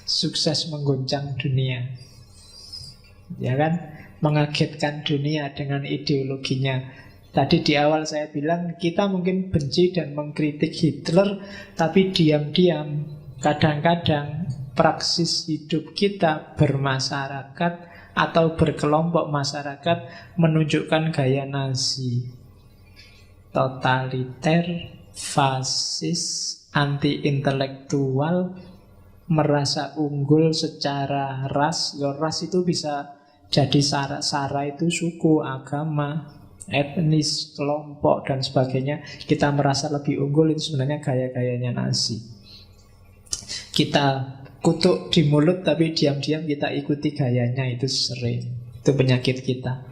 sukses mengguncang dunia, ya kan, mengagetkan dunia dengan ideologinya. Tadi di awal saya bilang kita mungkin benci dan mengkritik Hitler, tapi diam-diam kadang-kadang praksis hidup kita bermasyarakat atau berkelompok masyarakat menunjukkan gaya Nazi, totaliter, fasis, anti-intelektual, merasa unggul secara ras. Ya, ras itu bisa jadi sara itu suku, agama, etnis, kelompok dan sebagainya. Kita merasa lebih unggul, itu sebenarnya gaya-gayanya Nazi. Kita kutuk di mulut tapi diam-diam kita ikuti gayanya, itu sering. Itu penyakit kita.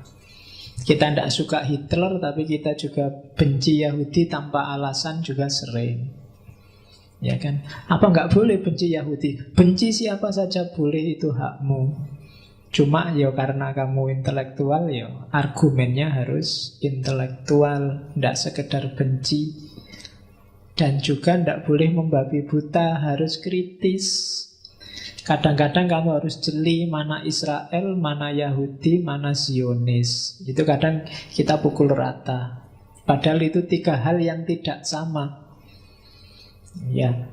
Kita tidak suka Hitler tapi kita juga benci Yahudi tanpa alasan juga sering. Ya kan? Apa nggak boleh benci Yahudi? Benci siapa saja boleh, itu hakmu. Cuma ya karena kamu intelektual, ya argumennya harus intelektual, tidak sekedar benci. Dan juga tidak boleh membabi buta, harus kritis. Kadang-kadang kamu harus jeli mana Israel, mana Yahudi, mana Zionis. Itu kadang kita pukul rata. Padahal itu tiga hal yang tidak sama. Ya,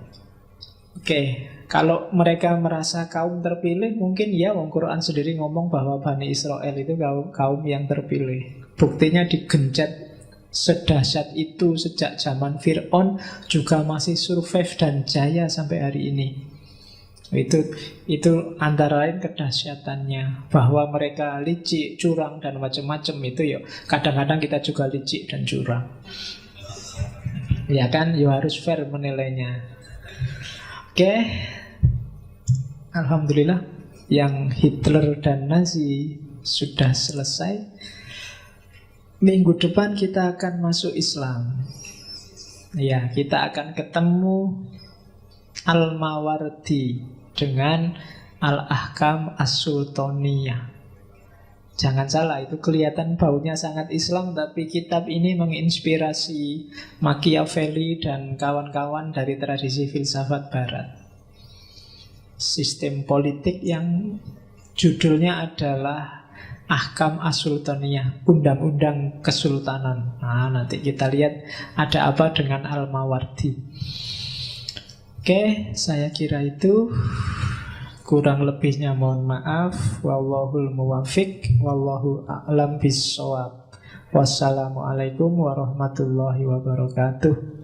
oke. Kalau mereka merasa kaum terpilih, mungkin ya, Quran sendiri ngomong bahwa Bani Israel itu kaum yang terpilih. Buktinya digencet sedahsyat itu sejak zaman Fir'aun, juga masih survive dan jaya sampai hari ini. Itu antara lain kedahsyatannya, bahwa mereka licik, curang dan macam-macam. Itu ya kadang-kadang kita juga licik dan curang. Ya kan, ya harus fair menilainya. Oke. Alhamdulillah yang Hitler dan Nazi sudah selesai. Minggu depan kita akan masuk Islam. Ya, kita akan ketemu Al-Mawardi dengan Al-Ahkam As-Sultaniyah. Jangan salah, itu kelihatan baunya sangat Islam, tapi kitab ini menginspirasi Machiavelli dan kawan-kawan dari tradisi filsafat Barat. Sistem politik yang judulnya adalah Ahkam As-Sultaniyah, undang-undang kesultanan. Nah, nanti kita lihat ada apa dengan Al-Mawardi. Oke, saya kira itu. Kurang lebihnya mohon maaf. Wallahul muwafiq, wallahu a'lam bissawab. Wassalamualaikum warahmatullahi wabarakatuh.